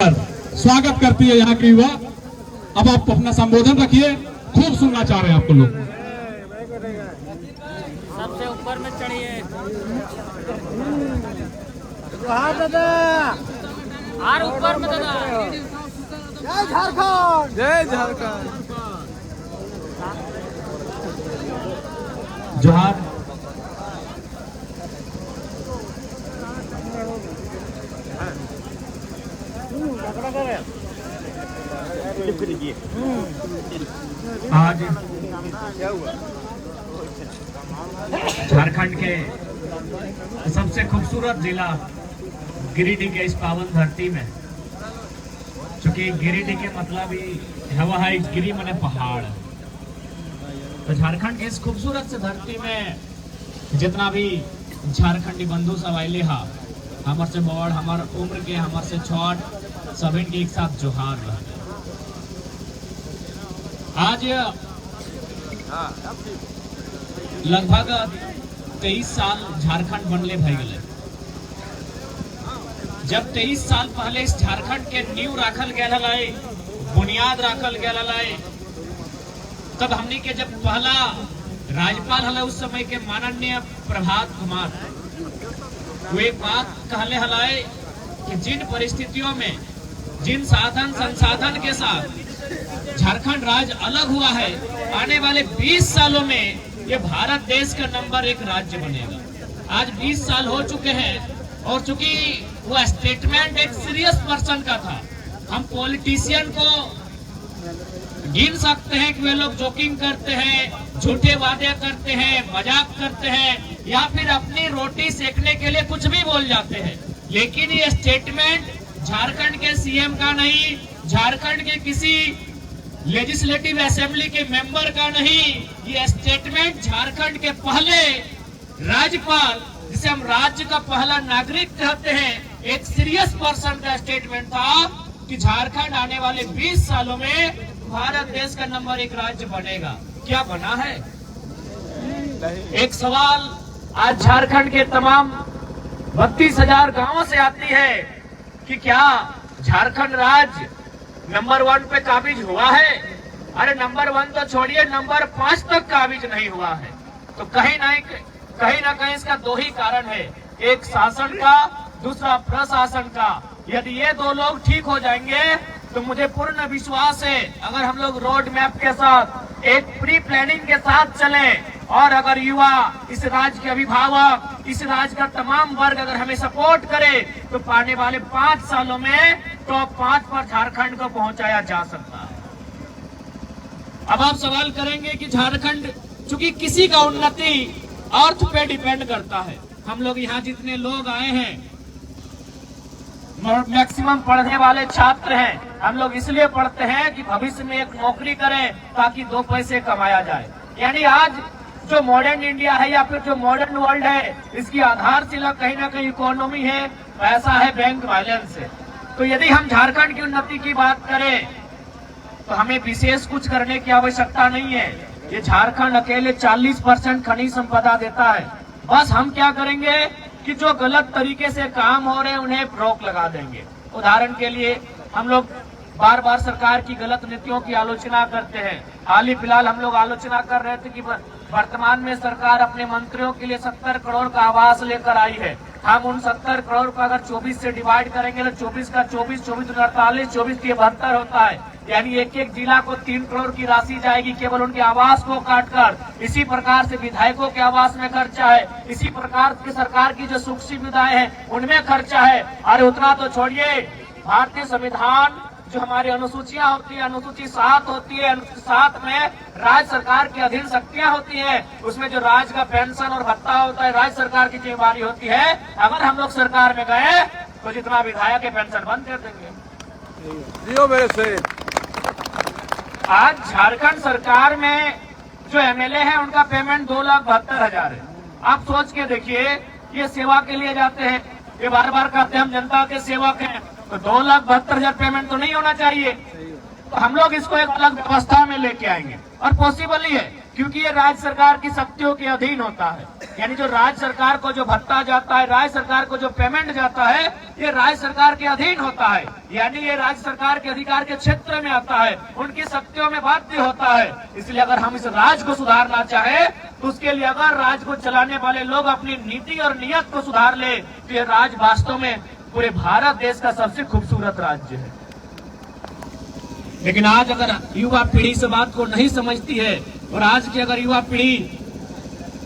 स्वागत करती है यहाँ की युवा। अब आप अपना संबोधन रखिए, खूब सुनना चाह रहे हैं आपको लोग। सबसे ऊपर में चढ़िए। दादा और ऊपर में दादा। जय झारखंड, जय झारखंड। जोहार। आज झारखंड के सबसे खूबसूरत जिला गिरिडीह के इस पावन धरती में, चूंकि गिरिडीह के मतलब ही हवा है, गिरी मने पहाड़, तो झारखंड की इस खूबसूरत से धरती में जितना भी झारखंडी बंधु सब आइले हा, हमार से बड़, हमार उम्र के, हमार से छोट, सभी के एक साथ जोहार रहा। आज लगभग 23 साल झारखंड बनले भय गए। जब 23 साल पहले इस झारखंड के नींव राखल गया, बुनियाद राखल गया, तब हमने के जब पहला राज्यपाल हला उस समय के माननीय प्रभात कुमार, वो एक बात कहले हलाए कि जिन परिस्थितियों में, जिन साधन संसाधन के साथ झारखंड राज्य अलग हुआ है, आने वाले 20 सालों में ये भारत देश का नंबर 1 राज्य बनेगा। आज 20 साल हो चुके हैं, और चूंकि वो स्टेटमेंट एक सीरियस पर्सन का था, हम पॉलिटिशियन को गिन सकते हैं कि वे लोग जोकिंग करते हैं, झूठे वादे करते हैं, मजाक करते हैं, या फिर अपनी रोटी सेकने के लिए कुछ भी बोल जाते हैं, लेकिन ये स्टेटमेंट झारखंड के सीएम का नहीं, झारखंड के किसी लेजिस्लेटिव असेंबली के मेंबर का नहीं, ये स्टेटमेंट झारखंड के पहले राज्यपाल, जिसे हम राज्य का पहला नागरिक कहते हैं, एक सीरियस पर्सन का स्टेटमेंट था कि झारखंड आने वाले 20 सालों में भारत देश का नंबर 1 राज्य बनेगा। क्या बना है? एक सवाल आज झारखंड के तमाम 32,000 गांवों से आती है कि क्या झारखंड राज्य नंबर 1 पे काबिज हुआ है? अरे नंबर 1 तो छोड़िए, नंबर 5 तक काबिज नहीं हुआ है। तो कहीं ना कहीं इसका 2 ही कारण है, एक शासन का, दूसरा प्रशासन का। यदि ये 2 लोग ठीक हो जाएंगे तो मुझे पूर्ण विश्वास है, अगर हम लोग रोड मैप के साथ, एक प्री प्लानिंग के साथ चलें, और अगर युवा, इस राज्य के अभिभावक, इस राज्य का तमाम वर्ग अगर हमें सपोर्ट करे, तो आने वाले 5 सालों में टॉप 5 पर झारखंड को पहुंचाया जा सकता है। अब आप सवाल करेंगे कि झारखंड, चूंकि किसी का उन्नति अर्थ पे डिपेंड करता है, हम लोग यहाँ जितने लोग आए हैं मैक्सिमम पढ़ने वाले छात्र हैं, हम लोग इसलिए पढ़ते हैं कि भविष्य में एक नौकरी करें ताकि 2 पैसे कमाया जाए। यानी आज जो मॉडर्न इंडिया है या फिर जो मॉडर्न वर्ल्ड है, इसकी आधारशिला कहीं ना कहीं इकोनॉमी है, पैसा है, बैंक बैलेंस है। तो यदि हम झारखंड की उन्नति की बात करें तो हमें विशेष कुछ करने की आवश्यकता नहीं है। ये झारखंड अकेले 40% खनिज संपदा देता है। बस हम क्या करेंगे कि जो गलत तरीके से काम हो रहे हैं उन्हें रोक लगा देंगे। उदाहरण के लिए हम लोग बार बार सरकार की गलत नीतियों की आलोचना करते हैं। हाल ही फिलहाल हम लोग आलोचना कर रहे थे कि वर्तमान में सरकार अपने मंत्रियों के लिए 70 करोड़ का आवास लेकर आई है। हम उन 70 करोड़ को अगर 24 से डिवाइड करेंगे तो 24 का 24, 24 दूनी 48, 24 की 72 होता है। यानी एक एक जिला को 3 करोड़ की राशि जाएगी केवल उनके आवास को काटकर। इसी प्रकार से विधायकों के आवास में खर्चा है, इसी प्रकार की सरकार की जो सुख सुविधाएं हैं उनमें खर्चा है। अरे उतना तो छोड़िए, भारतीय संविधान जो हमारी अनुसूचियां होती है, अनुसूची 7 होती है, अनुसूची 7 में राज्य सरकार की अधीन शक्तियां होती है, उसमें जो राज्य का पेंशन और भत्ता होता है राज्य सरकार की जिम्मेदारी होती है। अगर हम लोग सरकार में गए तो जितना विधायक है पेंशन बंद कर देंगे। मेरे से आज झारखंड सरकार में जो एमएलए हैं उनका पेमेंट 2,72,000 है। आप सोच के देखिए, ये सेवा के लिए जाते हैं, ये बार बार कहते हैं हम जनता के सेवक हैं, तो 2,72,000 पेमेंट तो नहीं होना चाहिए। तो हम लोग इसको एक अलग व्यवस्था में लेके आएंगे, और पॉसिबल ही है क्योंकि ये राज्य सरकार की शक्तियों के अधीन होता है। यानी जो राज्य सरकार को जो भत्ता जाता है, राज्य सरकार को जो पेमेंट जाता है, ये राज्य सरकार के अधीन होता है, यानी ये राज्य सरकार के अधिकार के क्षेत्र में आता है, उनकी शक्तियों में बाध्य होता है। इसलिए अगर हम इस राज्य को सुधारना चाहे तो उसके लिए अगर राज्य को चलाने वाले लोग अपनी नीति और नियत को सुधार ले तो ये राज्य वास्तव में पूरे भारत देश का सबसे खूबसूरत राज्य है। लेकिन आज अगर युवा पीढ़ी इस बात को नहीं समझती है और आज की अगर युवा पीढ़ी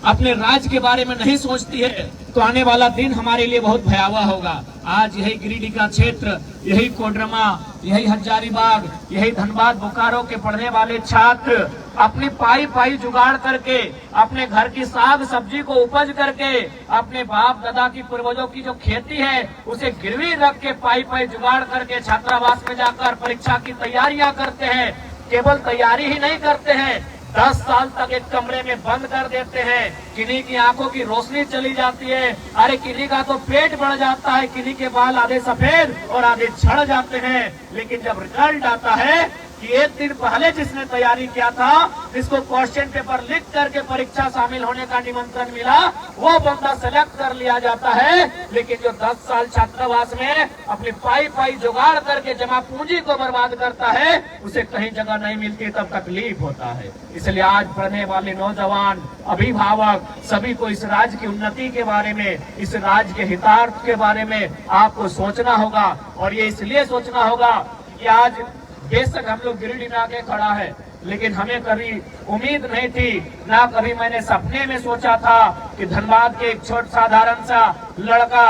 अपने राज्य के बारे में नहीं सोचती है तो आने वाला दिन हमारे लिए बहुत भयावह होगा। आज यही गिरिडीह का क्षेत्र, यही कोडरमा, यही हजारीबाग, यही धनबाद, बोकारो के पढ़ने वाले छात्र अपनी पाई पाई जुगाड़ करके, अपने घर की साग सब्जी को उपज करके, अपने बाप दादा की पूर्वजों की जो खेती है उसे गिरवी रख के पाई पाई जुगाड़ करके छात्रावास में जाकर परीक्षा की तैयारियां करते हैं। केवल तैयारी ही नहीं करते हैं, 10 साल तक एक कमरे में बंद कर देते हैं। किन्हीं की आंखों की रोशनी चली जाती है, अरे किन्हीं का तो पेट बढ़ जाता है, किन्हीं के बाल आधे सफेद और आधे झड़ जाते हैं। लेकिन जब रिजल्ट आता है कि एक दिन पहले जिसने तैयारी किया था, जिसको क्वेश्चन पेपर लिख करके परीक्षा शामिल होने का निमंत्रण मिला, वो बंदा सेलेक्ट कर लिया जाता है। लेकिन जो 10 साल छात्रावास में अपनी पाई पाई जुगाड़ करके जमा पूंजी को बर्बाद करता है, उसे कहीं जगह नहीं मिलती, तब तकलीफ होता है। इसलिए आज पढ़ने वाले नौजवान, अभिभावक सभी को इस राज्य की उन्नति के बारे में, इस राज्य के हितार्थ के बारे में आपको सोचना होगा। और ये इसलिए सोचना होगा कि आज बेशक हम लोग गिरिडीह में आके खड़ा है, लेकिन हमें कभी उम्मीद नहीं थी, ना कभी मैंने सपने में सोचा था कि धनबाद के एक छोटा साधारण सा लड़का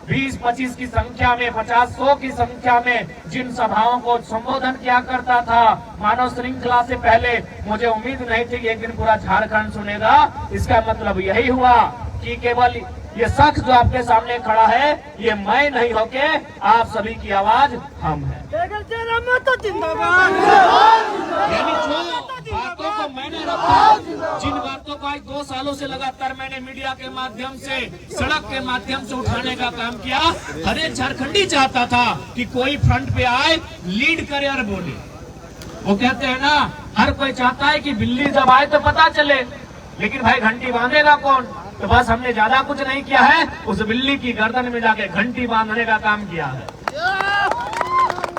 20-25 की संख्या में, 50-100 की संख्या में जिन सभाओं को संबोधन किया करता था मानव श्रृंखला से पहले, मुझे उम्मीद नहीं थी कि एक दिन पूरा झारखंड सुनेगा। इसका मतलब यही हुआ कि केवल ये शख्स जो आपके सामने खड़ा है, ये मैं नहीं होके आप सभी की आवाज हम है। यानी जो बातों को मैंने रखा, जिन बातों को आज 2 सालों से लगातार मैंने मीडिया के माध्यम से, सड़क के माध्यम से उठाने का काम किया, हर एक झारखंडी चाहता था कि कोई फ्रंट पे आए, लीड करे और बोले। वो कहते हैं ना, हर कोई चाहता है कि बिल्ली जब आए तो पता चले, लेकिन भाई घंटी बांधेगा कौन? तो बस हमने ज्यादा कुछ नहीं किया है, उस बिल्ली की गर्दन में जाके घंटी बांधने का काम किया है।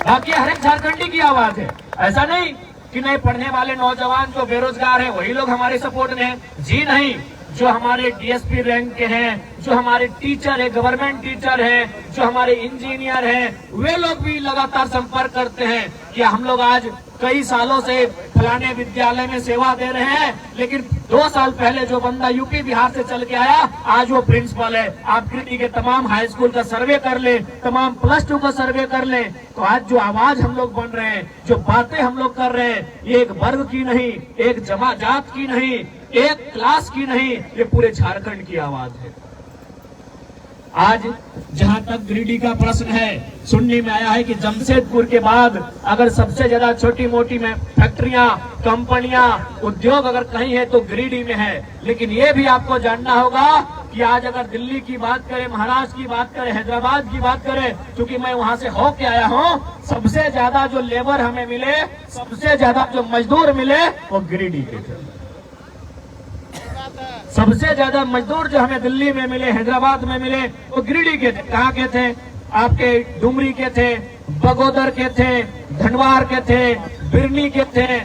बाकी हर एक झारखंडी की आवाज है। ऐसा नहीं कि नहीं पढ़ने वाले नौजवान जो बेरोजगार है वही लोग हमारे सपोर्ट में हैं। जी नहीं, जो हमारे डीएसपी रैंक के हैं, जो हमारे टीचर है, गवर्नमेंट टीचर हैं, जो हमारे इंजीनियर हैं, वे लोग भी लगातार संपर्क करते हैं कि हम लोग आज कई सालों से फलाने विद्यालय में सेवा दे रहे हैं, लेकिन 2 साल पहले जो बंदा यूपी बिहार से चल के आया, आज वो प्रिंसिपल है। आप गिरिडीह के तमाम हाई स्कूल का सर्वे कर ले, तमाम +2 का सर्वे कर ले, तो आज जो आवाज हम लोग बन रहे हैं, जो बातें हम लोग कर रहे हैं, ये एक वर्ग की नहीं, एक जात की नहीं, एक क्लास की नहीं, ये पूरे झारखंड की आवाज है। आज जहां तक गिरिडीह का प्रश्न है, सुनने में आया है कि जमशेदपुर के बाद अगर सबसे ज्यादा छोटी मोटी में फैक्ट्रियां, कंपनियां, उद्योग अगर कहीं है तो गिरिडीह में है। लेकिन ये भी आपको जानना होगा कि आज अगर दिल्ली की बात करें, महाराष्ट्र की बात करें, हैदराबाद की बात करें, क्योंकि मैं वहां से होके आया हूं, सबसे ज्यादा जो लेबर हमें मिले, सबसे ज्यादा जो मजदूर मिले, वो गिरिडीह के थे। सबसे ज्यादा मजदूर जो हमें दिल्ली में मिले, हैदराबाद में मिले, वो गिरिडीह के थे। कहाँ के थे? आपके डुमरी के थे, बगोदर के थे, धनवार के थे, बिरनी के थे।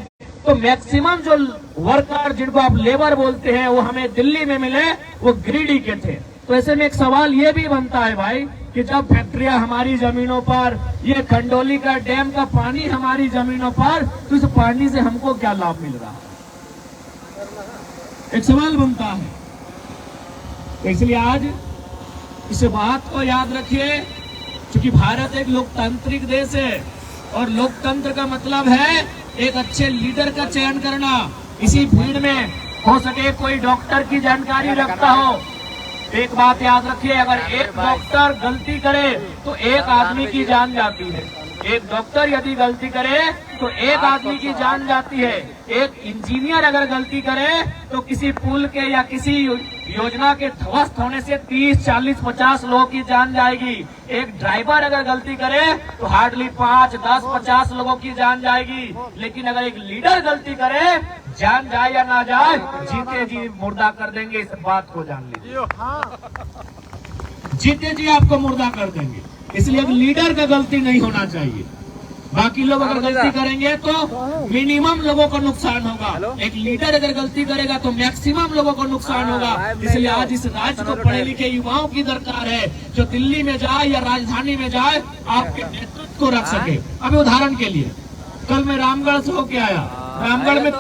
तो मैक्सिमम जो वर्कर जिनको आप लेबर बोलते हैं वो हमें दिल्ली में मिले, वो गिरिडीह के थे। तो ऐसे में एक सवाल ये भी बनता है भाई कि जब फैक्ट्रियां हमारी जमीनों पर, ये खंडोली का डैम का पानी हमारी जमीनों पर, तो इस पानी से हमको क्या लाभ मिल रहा है? एक सवाल बनता है। इसलिए आज इस बात को याद रखिए, क्योंकि भारत एक लोकतांत्रिक देश है और लोकतंत्र का मतलब है एक अच्छे लीडर का चयन करना। इसी भीड़ में हो सके कोई डॉक्टर की जानकारी रखता हो। एक बात याद रखिए, अगर एक डॉक्टर गलती करे तो एक आदमी की जान जाती है। एक डॉक्टर यदि गलती करे तो एक आदमी की जान जाती है। एक इंजीनियर अगर गलती करे तो किसी पुल के या किसी योजना के ध्वस्त होने से 30, 40, 50 लोगों की जान जाएगी। एक ड्राइवर अगर गलती करे तो हार्डली 5, 10, 50 लोगों की जान जाएगी। लेकिन अगर एक लीडर गलती करे, जान जाए या ना जाए, जीते जी मुर्दा कर देंगे, इस बात को जान लीजिए। जीते जी आपको मुर्दा कर देंगे। इसलिए अब लीडर का गलती नहीं होना चाहिए। बाकी लोग अगर गलती करेंगे तो मिनिमम लोगों को नुकसान होगा, एक लीडर अगर गलती करेगा तो मैक्सिमम लोगों को नुकसान होगा। इसलिए आज इस राज्य को पढ़े लिखे युवाओं की दरकार है, जो दिल्ली में जाए या राजधानी में जाए आपके नेतृत्व को रख सके। अभी उदाहरण के लिए कल मैं रामगढ़ से होके आया, रामगढ़ में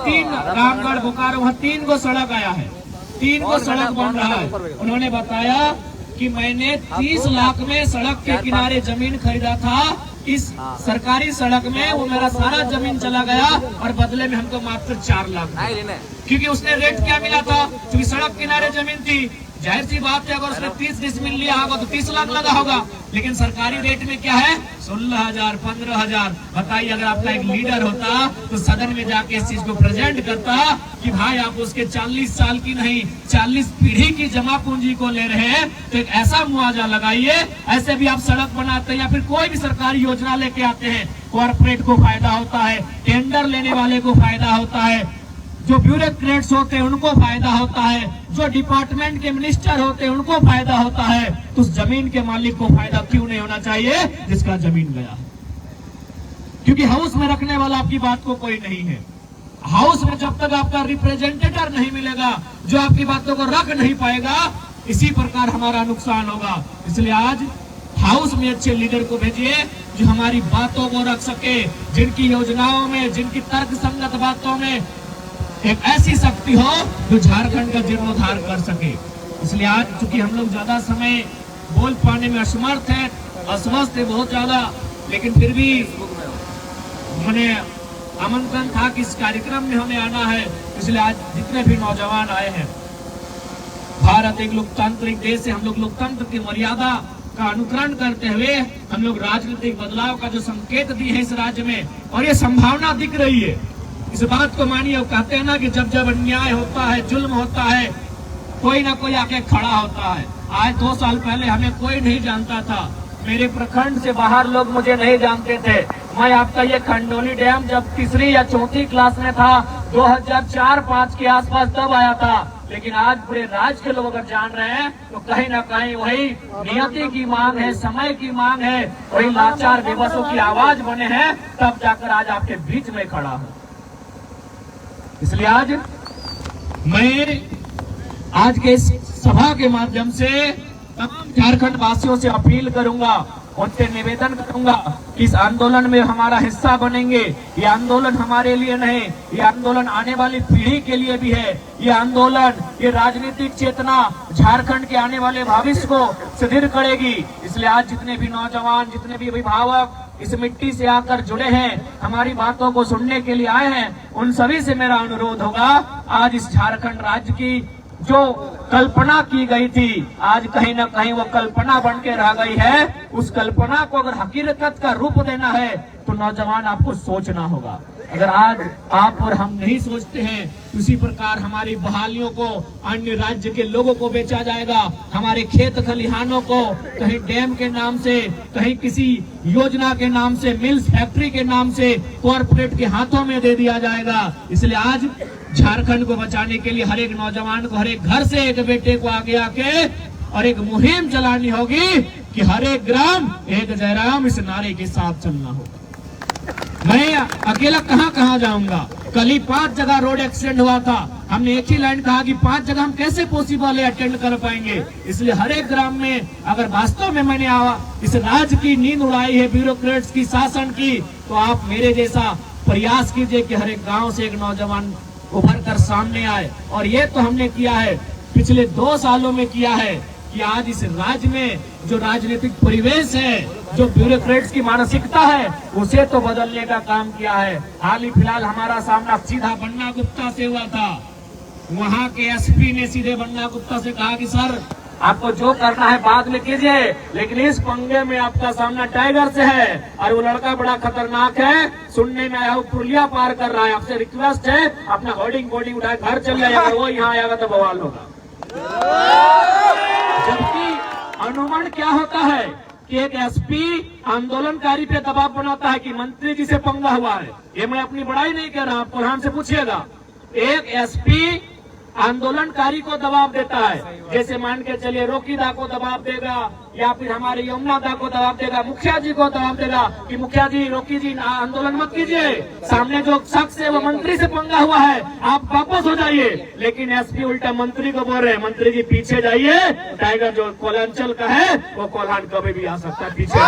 रामगढ़ बोकारो वहाँ 3 को सड़क आया है, 3 को सड़क बन रहा है। उन्होंने बताया कि मैंने 30 लाख में सड़क के किनारे जमीन खरीदा था, इस सरकारी सड़क में वो मेरा सारा जमीन चला गया और बदले में हमको मात्र 4 लाख, क्योंकि उसने रेट क्या मिला था, क्योंकि सड़क किनारे जमीन थी। जाहिर सी बात है, अगर उसने 30 डिसमिल लिया होगा तो 30 लाख लगा होगा, लेकिन सरकारी रेट में क्या है 16,000 15,000। बताइए, अगर आपका एक लीडर होता तो सदन में जाके इस चीज को प्रेजेंट करता कि भाई आप उसके 40 साल की नहीं 40 पीढ़ी की जमा पूंजी को ले रहे हैं, तो एक ऐसा मुआवजा लगाइए। ऐसे भी आप सड़क बनाते हैं या फिर कोई भी सरकारी योजना लेके आते हैं, कॉर्पोरेट को फायदा होता है, टेंडर लेने वाले को फायदा होता है, जो ब्यूरोक्रेट्स होते हैं उनको फायदा होता है, जो डिपार्टमेंट के मिनिस्टर होते हैं उनको फायदा होता है। तो उस जमीन के मालिक को फायदा क्यों नहीं होना चाहिए जिसका जमीन गया? क्योंकि हाउस में रखने वाला आपकी बात को कोई नहीं है। हाउस में जब तक आपका रिप्रेजेंटेटिव नहीं मिलेगा जो आपकी बातों को रख नहीं पाएगा, इसी प्रकार हमारा नुकसान होगा। इसलिए आज हाउस में अच्छे लीडर को भेजिए जो हमारी बातों को रख सके, जिनकी योजनाओं में, जिनकी तर्क संगत बातों में एक ऐसी शक्ति हो जो झारखंड का जीर्णोद्धार कर सके। इसलिए आज चूंकि हम लोग ज्यादा समय बोल पाने में असमर्थ है, अस्वस्थ है बहुत ज्यादा, लेकिन फिर भी मैंने आमंत्रण था कि इस कार्यक्रम में हमें आना है। इसलिए आज जितने भी नौजवान आए हैं, भारत एक लोकतांत्रिक देश है, हम लोग लोकतंत्र की मर्यादा का अनुकरण करते हुए हम लोग राजनीतिक बदलाव का जो संकेत दिए हैं इस राज्य में, और ये संभावना दिख रही है। इस बात को मानिए, वो कहते हैं ना कि जब जब अन्याय होता है, जुल्म होता है, कोई ना कोई आके खड़ा होता है। आज 2 साल पहले हमें कोई नहीं जानता था, मेरे प्रखंड से बाहर लोग मुझे नहीं जानते थे। मैं आपका ये खंडोली डैम जब 3री या 4थी क्लास में था, 2004-5 के आसपास तब आया था, लेकिन आज पूरे राज्य के लोग अगर जान रहे हैं तो कहीं ना कहीं वही नियति की मांग है, समय की मांग है, वही लाचार बेबसों की आवाज बने हैं, तब जाकर आज आपके बीच में खड़ा हूँ। इसलिए आज मैं आज के इस सभा के माध्यम से तमाम झारखंड वासियों से अपील करूंगा, उनसे निवेदन करूंगा कि इस आंदोलन में हमारा हिस्सा बनेंगे। ये आंदोलन हमारे लिए नहीं, ये आंदोलन आने वाली पीढ़ी के लिए भी है। ये आंदोलन, ये राजनीतिक चेतना झारखंड के आने वाले भविष्य को सुदृढ़ करेगी। इसलिए आज जितने भी नौजवान, जितने भी अभिभावक इस मिट्टी से आकर जुड़े हैं, हमारी बातों को सुनने के लिए आए हैं, उन सभी से मेरा अनुरोध होगा, आज इस झारखंड राज्य की जो कल्पना की गई थी, आज कहीं ना कहीं वो कल्पना बन के रह गई है। उस कल्पना को अगर हकीकत का रूप देना है तो नौजवान आपको सोचना होगा। अगर आज आप और हम नहीं सोचते हैं, उसी प्रकार हमारी बहालियों को अन्य राज्य के लोगों को बेचा जाएगा, हमारे खेत खलिहानों को कहीं डैम के नाम से, कहीं किसी योजना के नाम से, मिल्स फैक्ट्री के नाम से कॉर्पोरेट के हाथों में दे दिया जाएगा। इसलिए आज झारखंड को बचाने के लिए हर एक नौजवान को, हर एक घर से एक बेटे को आगे आके और एक मुहिम चलानी होगी कि हर एक ग्राम एक जयराम, इस नारे के साथ चलना होगा। मैं अकेला कहाँ जाऊंगा? कल ही 5 जगह रोड एक्सीडेंट हुआ था, हमने एक ही लाइन कहा कि 5 जगह हम कैसे पॉसिबल है अटेंड कर पाएंगे। इसलिए हर एक ग्राम में अगर वास्तव में मैंने इस राज्य की नींद उड़ाई है, ब्यूरोक्रेट्स की, शासन की, तो आप मेरे जैसा प्रयास कीजिए कि हर एक गाँव से एक नौजवान उभर कर सामने आए। और ये तो हमने किया है, पिछले 2 सालों में किया है कि आज इस राज्य में जो राजनीतिक परिवेश है, जो ब्यूरोक्रेट्स की मानसिकता है, उसे तो बदलने का काम किया है। हाल ही फिलहाल हमारा सामना सीधा बन्ना गुप्ता से हुआ था। वहां के एसपी ने सीधे बन्ना गुप्ता से कहा कि सर आपको जो करना है बाद में कीजिए, लेकिन इस पंगे में आपका सामना टाइगर से है और वो लड़का बड़ा खतरनाक है, सुनने में आया वो पुलिया पार कर रहा है, आपसे रिक्वेस्ट है अपना होर्डिंग बोर्डिंग उठाए घर चल जाए, अगर वो यहाँ आएगा तो बवाल होगा। जबकि अनुमान क्या होता है कि एक एसपी आंदोलनकारी पे दबाव बनाता है कि मंत्री जी से पंगा हुआ है। ये मैं अपनी बड़ाई नहीं कर रहा, आप प्रधान से पूछिएगा। एक एसपी आंदोलनकारी को दबाव देता है, जैसे मान के चलिए रोकीदा को दबाव देगा या फिर हमारे यमुनादा को दबाव देगा, मुखिया जी को दबाव देगा कि मुखिया जी रोकी जी आंदोलन मत कीजिए, सामने जो शख्स है वो मंत्री से पंगा हुआ है, आप वापस हो जाइए। लेकिन एसपी उल्टा मंत्री को बोल रहे हैं, मंत्री जी पीछे जाइए, टाइगर जो कोलांचल का है वो कोल्हान कभी भी आ सकता है, पीछे।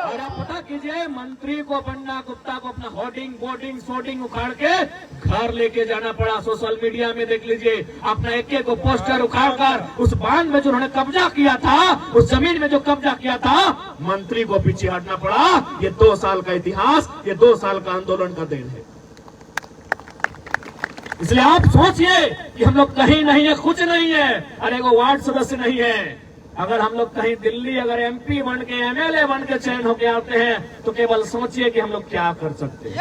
और आप पता कीजिए, मंत्री को बन्ना गुप्ता को अपना होर्डिंग बोर्डिंग सोर्डिंग उखाड़ के घर लेके जाना पड़ा। सोशल मीडिया में देख लीजिए, अपना एक एक पोस्टर उखाड़ कर उस बांध में जो उन्होंने कब्जा किया था, उस जमीन में जो कब्जा किया था, मंत्री को पीछे हटना पड़ा। ये 2 साल का इतिहास, ये 2 साल का आंदोलन का देन है। इसलिए आप सोचिए कि हम लोग कहीं नहीं है, कुछ नहीं है, अरे वो वार्ड सदस्य नहीं है। अगर हम लोग कहीं दिल्ली अगर एमपी बन के एमएलए बन के चयन होके आते हैं तो केवल सोचिए कि हम लोग क्या कर सकते हैं।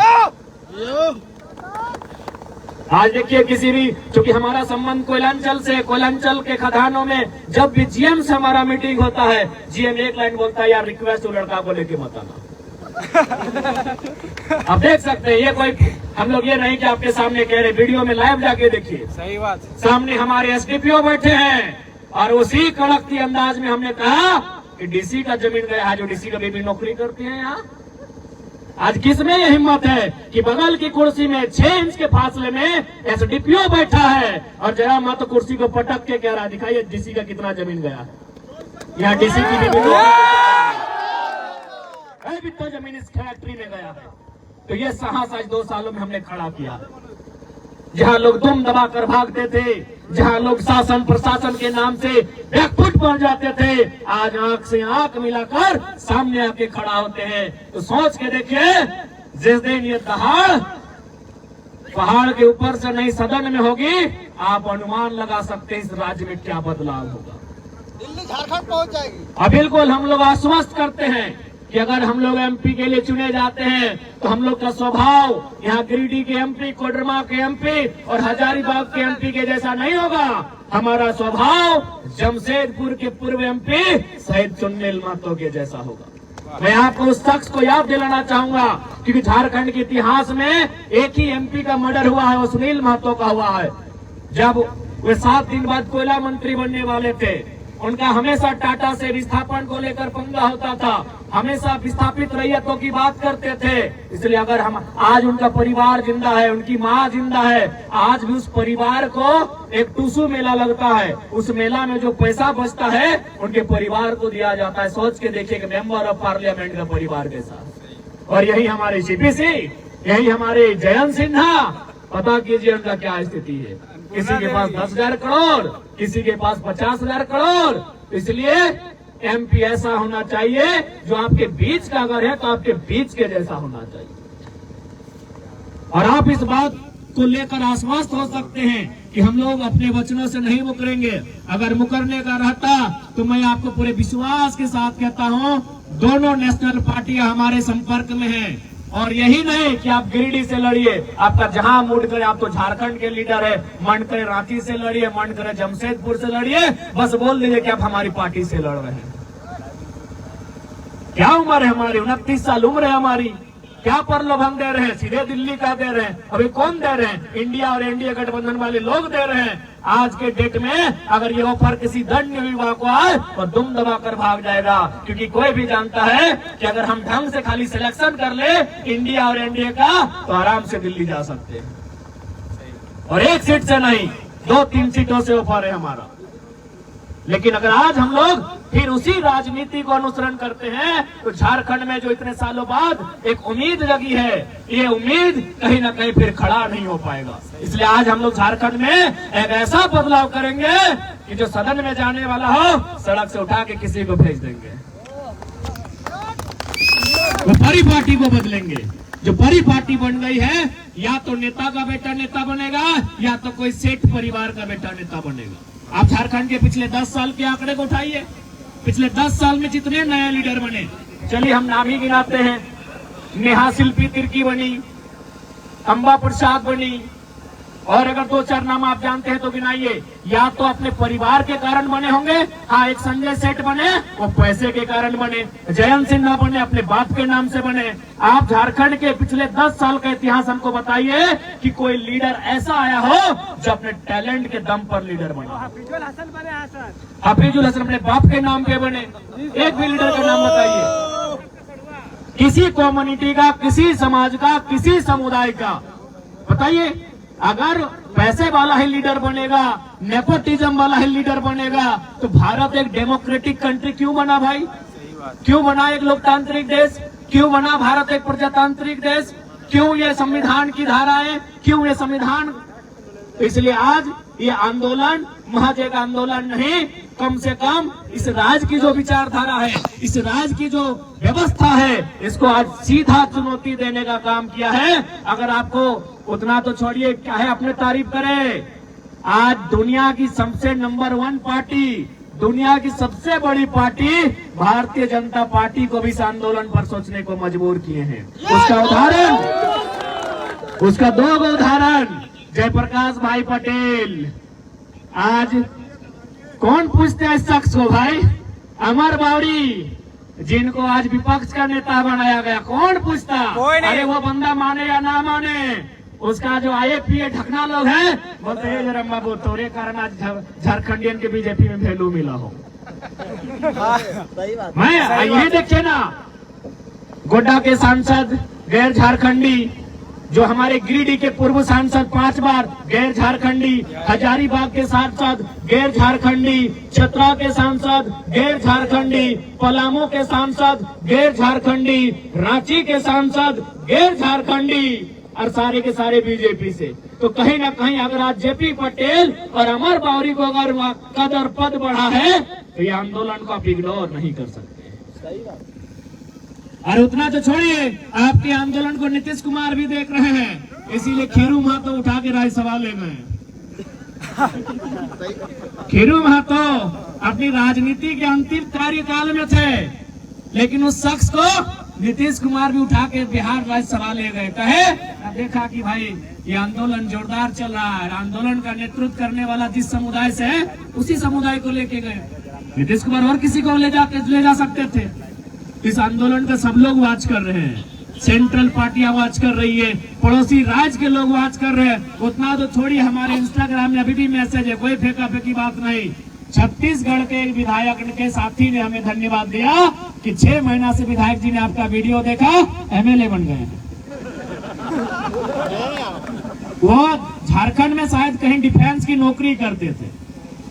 आज देखिए, किसी भी, क्योंकि हमारा संबंध कोयलांचल से, कोयलांचल के खदानों में जब भी जीएम से हमारा मीटिंग होता है, जीएम एक लाइन बोलता है, यार रिक्वेस्ट हो लड़का को लेके मत आना। आप देख सकते हैं, ये कोई हम लोग ये नहीं कि आपके सामने कह रहे, वीडियो में लाइव जाके देखिए, सही बात। सामने हमारे एसडीपीओ बैठे हैं और उसी कड़कती अंदाज में हमने कहा कि डीसी का जमीन गया है, जो डीसी का भी नौकरी करते हैं यहाँ। आज किसमें ये हिम्मत है कि बगल की कुर्सी में 6 इंच के फासले में एसडीपीओ बैठा है और जरा मत कुर्सी को पटक के कह रहा है, दिखाइए डीसी का कितना जमीन गया है। यहाँ डीसी की भी तो जमीन इस फैक्ट्री में गया है। तो ये साहस आज 2 सालों में हमने खड़ा किया। जहाँ लोग दुम दबा कर भागते थे, जहाँ लोग शासन प्रशासन के नाम से बैकफुट बन जाते थे, आज आंख से आंख मिलाकर सामने आके खड़ा होते हैं। तो सोच के देखिए, जिस दिन ये दहाड़ पहाड़ के ऊपर से नहीं सदन में होगी, आप अनुमान लगा सकते हैं इस राज्य में क्या बदलाव होगा। दिल्ली झारखंड पहुंच जाएगी। अब बिल्कुल हम लोग आश्वस्त करते हैं कि अगर हम लोग एमपी के लिए चुने जाते हैं तो हम लोग का स्वभाव यहाँ गिरिडीह के एमपी, कोडरमा के एमपी और हजारीबाग के एमपी के जैसा नहीं होगा। हमारा स्वभाव जमशेदपुर के पूर्व एमपी शहीद सुनील महतो के जैसा होगा। मैं आपको उस शख्स को याद दिलाना चाहूंगा, क्योंकि झारखंड के इतिहास में एक ही एमपी का मर्डर हुआ है, वो सुनील महतो का हुआ है। जब वे 7 दिन बाद कोयला मंत्री बनने वाले थे, उनका हमेशा टाटा से विस्थापन को लेकर पंगा होता था, हमेशा विस्थापित रैयतों की बात करते थे। इसलिए अगर हम आज, उनका परिवार जिंदा है, उनकी माँ जिंदा है, आज भी उस परिवार को एक टूसू मेला लगता है, उस मेला में जो पैसा बचता है उनके परिवार को दिया जाता है। सोच के देखिए कि मेंबर ऑफ पार्लियामेंट का परिवार कैसा। और यही हमारे सीपीसी, यही हमारे जयंत सिन्हा, पता कीजिए उनका क्या स्थिति है। किसी के पास 10,000 करोड़, किसी के पास 50,000 करोड़। इसलिए एमपी ऐसा होना चाहिए जो आपके बीच का अगर है तो आपके बीच के जैसा होना चाहिए। और आप इस बात को लेकर आश्वस्त हो सकते हैं कि हम लोग अपने वचनों से नहीं मुकरेंगे। अगर मुकरने का रहता तो मैं आपको पूरे विश्वास के साथ कहता हूं, दोनों नेशनल पार्टियां हमारे संपर्क में हैं। और यही नहीं कि आप गिरिडीह से लड़िए, आपका जहां मूड करे, आप तो झारखंड के लीडर है, मन करे रांची से लड़िए, मन करे जमशेदपुर से लड़िए, बस बोल दीजिए कि आप हमारी पार्टी से लड़ रहे हैं। क्या उम्र है हमारी, 29 साल उम्र है हमारी, क्या प्रलोभन दे रहे हैं? सीधे दिल्ली का दे रहे हैं। अभी कौन दे रहे हैं? इंडिया और एनडीए गठबंधन वाले लोग दे रहे हैं। आज के डेट में अगर ये ऑफर किसी दंड विभाग को आए तो दुम दबा कर भाग जाएगा, क्योंकि कोई भी जानता है कि अगर हम ढंग से खाली सिलेक्शन कर ले इंडिया और एनडीए का तो आराम से दिल्ली जा सकते हैं। और 1 सीट से नहीं, 2-3 सीटों से ऑफर है हमारा। लेकिन अगर आज हम लोग फिर उसी राजनीति को अनुसरण करते हैं तो झारखंड में जो इतने सालों बाद एक उम्मीद जगी है, ये उम्मीद कहीं ना कहीं फिर खड़ा नहीं हो पाएगा। इसलिए आज हम लोग झारखंड में एक ऐसा बदलाव करेंगे कि जो सदन में जाने वाला हो सड़क से उठा के किसी को भेज देंगे, वो बड़ी पार्टी को बदलेंगे। जो बड़ी पार्टी बन गई है, या तो नेता का बेटा नेता बनेगा या तो कोई सेठ परिवार का बेटा नेता बनेगा। आप झारखंड के पिछले 10 साल के आंकड़े को उठाइए, पिछले 10 साल में जितने नए लीडर बने, चलिए हम नाम ही गिनाते हैं। नेहा शिल्पी तिर्की बनी, अंबा प्रसाद बनी, और अगर 2-4 नाम आप जानते हैं तो गिनाइए। या तो अपने परिवार के कारण बने होंगे, हाँ, एक संजय सेठ बने वो पैसे के कारण बने, जयंत सिन्हा बने अपने बाप के नाम से बने। आप झारखंड के पिछले 10 साल का इतिहास हमको बताइए कि कोई लीडर ऐसा आया हो जो अपने टैलेंट के दम पर लीडर बने। हफीजुल हसन बने हैं सर। हफीजुल हसन अपने बाप के नाम पे बने। एक भी लीडर का नाम बताइए, किसी कम्युनिटी का, किसी समाज का, किसी समुदाय का बताइए। अगर पैसे वाला ही लीडर बनेगा, नेपोटिज्म वाला ही लीडर बनेगा, तो भारत एक डेमोक्रेटिक कंट्री क्यों बना भाई? क्यों बना एक लोकतांत्रिक देश? क्यों बना भारत एक प्रजातांत्रिक देश? क्यों ये संविधान की धाराएं, क्यों ये संविधान? इसलिए आज ये आंदोलन महज एक आंदोलन नहीं, कम से कम इस राज्य की जो विचारधारा है, इस राज्य की जो व्यवस्था है, इसको आज सीधा चुनौती देने का काम किया है। अगर आपको उतना तो छोड़िए, क्या है अपने तारीफ करें। आज दुनिया की सबसे नंबर 1 पार्टी, दुनिया की सबसे बड़ी पार्टी भारतीय जनता पार्टी को भी इस आंदोलन पर सोचने को मजबूर किए हैं। उसका उदाहरण, उसका 2 उदाहरण, जयप्रकाश भाई पटेल। आज कौन पूछते हैं इस शख्स को भाई? अमर बावरी, जिनको आज विपक्ष का नेता बनाया गया, कौन पूछता? अरे वो बंदा माने या ना माने, उसका जो IAPA ढकना लोग हैं बोलते हैं जरा बाबू तोरे कारण आज झारखंडियन के बीजेपी में वैल्यू मिला हो। सही बात। मैं यही देखिए ना, गोड्डा के सांसद गैर झारखंडी, जो हमारे गिरिडीह के पूर्व सांसद 5 बार गैर झारखंडी, हजारीबाग के सांसद गैर झारखंडी, चतरा के सांसद गैर झारखंडी, पलामू के सांसद गैर झारखंडी, रांची के सांसद गैर झारखंडी, और सारे के सारे बीजेपी से। तो कहीं ना कहीं अगर आज JP पटेल और अमर बावरी को अगर कदर पद बढ़ा है तो ये आंदोलन को आप इग्नोर नहीं कर सकते। सही बात। और उतना तो छोड़िए, आपके आंदोलन को नीतीश कुमार भी देख रहे हैं, इसीलिए खीरू महतो उठा के राज्यसभा ले गए। खीरू महतो अपनी राजनीति के अंतिम कार्यकाल में थे, लेकिन उस शख्स को नीतीश कुमार भी उठा के बिहार राज्यसभा ले गए। कहे देखा कि भाई ये आंदोलन जोरदार चल रहा है, आंदोलन का नेतृत्व करने वाला जिस समुदाय से है उसी समुदाय को लेके गए। नीतीश कुमार और किसी को ले जा सकते थे। इस आंदोलन का सब लोग वाच कर रहे हैं, सेंट्रल पार्टियां वाच कर रही है, पड़ोसी राज्य के लोग वाच कर रहे हैं। उतना तो छोड़ी, हमारे इंस्टाग्राम में अभी भी मैसेज है, कोई फेंका फेंकी बात नहीं। छत्तीसगढ़ के एक विधायक के साथी ने हमें धन्यवाद दिया कि 6 महीना से विधायक जी ने आपका वीडियो देखा, MLA बन गए। वो झारखंड में शायद कहीं डिफेंस की नौकरी करते थे,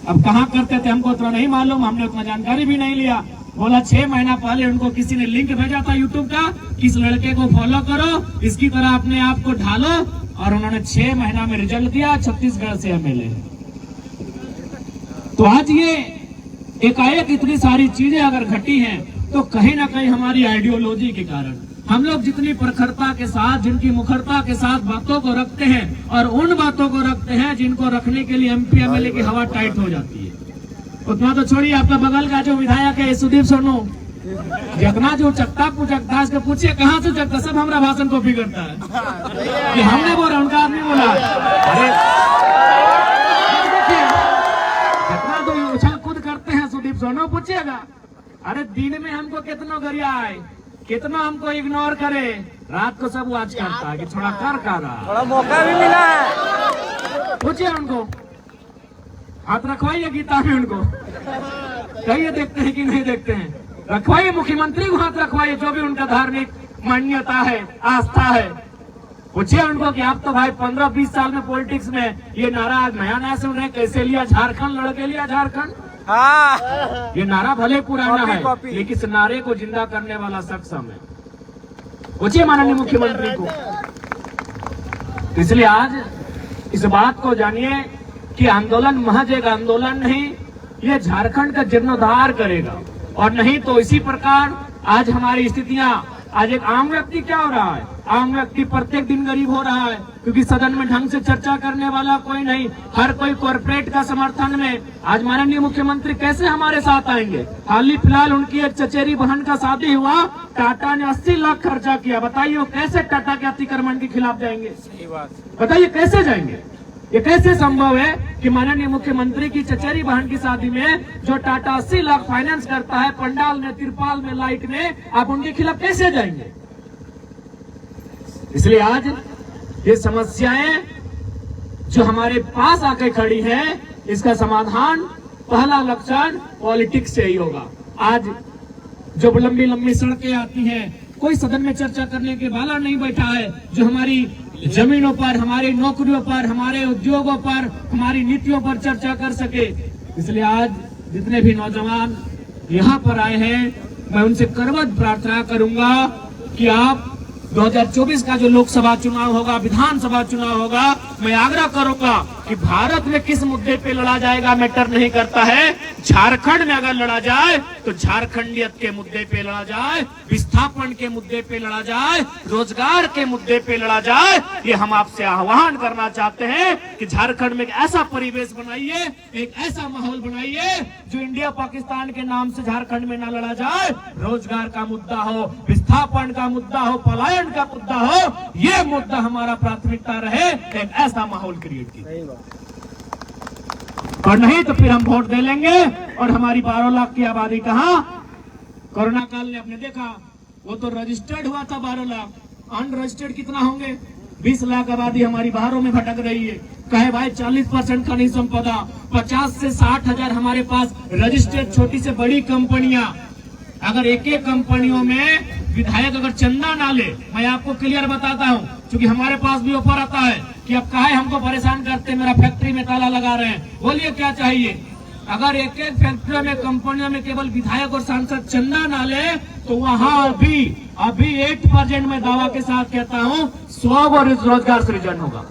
अब कहाँ करते थे हमको उतना नहीं मालूम, हमने उतना जानकारी भी नहीं लिया। बोला 6 महीना पहले उनको किसी ने लिंक भेजा था यूट्यूब का, किस लड़के को फॉलो करो, इसकी तरह अपने आप को ढालो, और उन्होंने 6 महीना में रिजल्ट दिया, छत्तीसगढ़ से MLA। तो आज ये एकाएक इतनी सारी चीजें अगर घटी हैं तो कहीं ना कहीं हमारी आइडियोलॉजी के कारण हम लोग जितनी प्रखरता के साथ, जिनकी मुखरता के साथ बातों को रखते हैं, और उन बातों को रखते हैं जिनको रखने के लिए MP MLA की हवा टाइट हो जाती है। उतना तो छोड़िए, आपका बगल का जो विधायक है सुदीप सोनू, जितना जो चकता पुचकता इसको पूछिए कहाँ से चकता, सब हमारा भाषण कॉपी करता है कि हमने बोला, उनका आदमी बोला। अरे जितना तो उछल कूद करते हैं सुदीप सोनू, पूछिएगा। अरे दिन में हमको कितना गरिया है, कितना हमको इग्नोर करे, रात को सब वाच करता है कि थोड़ा कर रहा, थोड़ा मौका भी मिला है। पूछिए उनको, हाथ रखवाइए गीता में उनको, कहिए देखते हैं कि नहीं देखते हैं, रखवाइए मुख्यमंत्री को हाथ रखवाइए, जो भी उनका धार्मिक मान्यता है, आस्था है। पूछिए उनको कि आप तो भाई 15-20 साल में पॉलिटिक्स में ये नारा आज नया नया सुन रहे, कैसे लिया झारखंड, लड़के लिया झारखंड। हाँ, ये नारा भले पुराना है, कॉपी। लेकिन इस नारे को जिंदा करने वाला शख्स है। पूछिए माननीय मुख्यमंत्री को। इसलिए आज इस बात को जानिए कि आंदोलन महज एक आंदोलन नहीं, ये झारखंड का जीर्णोद्धार करेगा। और नहीं तो इसी प्रकार आज हमारी स्थितियां, आज एक आम व्यक्ति क्या हो रहा है, आम व्यक्ति प्रत्येक दिन गरीब हो रहा है, क्योंकि सदन में ढंग से चर्चा करने वाला कोई नहीं, हर कोई कॉर्पोरेट का समर्थन में। आज माननीय मुख्यमंत्री कैसे हमारे साथ आएंगे? हाल ही फिलहाल उनकी एक चचेरी बहन का शादी हुआ, टाटा ने 80 लाख खर्चा किया। बताइए वो कैसे टाटा के अतिक्रमण के खिलाफ जाएंगे? सही बात। बताइए कैसे जाएंगे? ये कैसे संभव है कि माननीय मुख्यमंत्री की चचेरी बहन की शादी में जो टाटा 80 लाख फाइनेंस करता है, पंडाल में, तिरपाल में, लाइट में, आप उनके खिलाफ कैसे जाएंगे? इसलिए आज ये समस्याएं जो हमारे पास आके खड़ी है, इसका समाधान पहला लक्षण पॉलिटिक्स से ही होगा। आज जो लंबी लंबी सड़कें आती हैं, कोई सदन में चर्चा करने के वाला नहीं बैठा है जो हमारी जमीनों पर, हमारी नौकरियों पर, हमारे उद्योगों पर, हमारी नीतियों पर चर्चा कर सके। इसलिए आज जितने भी नौजवान यहाँ पर आए हैं, मैं उनसे करबद्ध प्रार्थना करूंगा कि आप 2024 का जो लोकसभा चुनाव होगा, विधानसभा चुनाव होगा, मैं आग्रह करूंगा कि भारत में किस मुद्दे पे लड़ा जाएगा मैटर नहीं करता है। झारखंड में अगर लड़ा जाए तो झारखंडियत के मुद्दे पे लड़ा जाए, विस्थापन के मुद्दे पे लड़ा जाए, रोजगार के मुद्दे पे लड़ा जाए। ये हम आपसे आह्वान करना चाहते हैं कि झारखंड में एक ऐसा परिवेश बनाइए, एक ऐसा माहौल बनाइए जो इंडिया पाकिस्तान के नाम से झारखंड में न लड़ा जाए। रोजगार का मुद्दा हो, विस्थापन का मुद्दा हो, पलायन का मुद्दा हो, ये मुद्दा हमारा प्राथमिकता रहे। एक ऐसा माहौल क्रिएट कीजिए, और नहीं तो फिर हम वोट दे लेंगे और हमारी 12 लाख की आबादी कहां? कोरोना काल ने आपने देखा, वो तो रजिस्टर्ड हुआ था 12 लाख, अनरजिस्टर्ड कितना होंगे? 20 लाख आबादी हमारी बाहरों में भटक रही है। कहे भाई 40% खनिज संपदा, 50 से 60 हजार हमारे पास रजिस्टर्ड छोटी से बड़ी कंपनियां। अगर एक एक कंपनियों में विधायक अगर चंदा ना ले, मैं आपको क्लियर बताता हूं, क्योंकि हमारे पास भी ऑफर आता है कि अब काहे हमको परेशान करते, मेरा फैक्ट्री में ताला लगा रहे हैं, बोलिए क्या चाहिए? अगर एक एक फैक्ट्री में, कंपनियों में केवल विधायक और सांसद चंदा ना ले तो वहां अभी 8% में दावा के साथ कहता हूं 100 रोजगार सृजन होगा।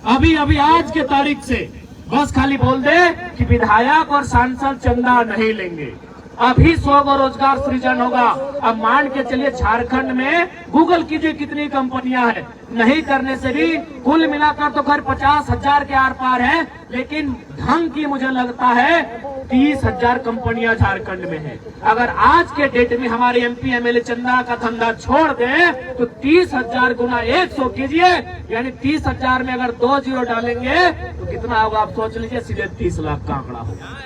अभी आज के तारीख से बस खाली बोल दे कि विधायक और सांसद चंदा नहीं लेंगे, अभी 100 रोजगार सृजन होगा। अब मान के चलिए झारखंड में गूगल कीजिए कितनी कंपनियां हैं, नहीं करने से भी कुल मिलाकर तो खैर 50,000 के आर पार है, लेकिन ढंग की मुझे लगता है 30,000 कंपनियां झारखंड में है। अगर आज के डेट में हमारे MP MLA चंदा का धंधा छोड़ दे तो 30,000 गुना 100 कीजिए, यानी 30,000 में अगर 2 जीरो डालेंगे तो कितना होगा आप सोच लीजिए, सीधे 30 लाख का आंकड़ा होगा,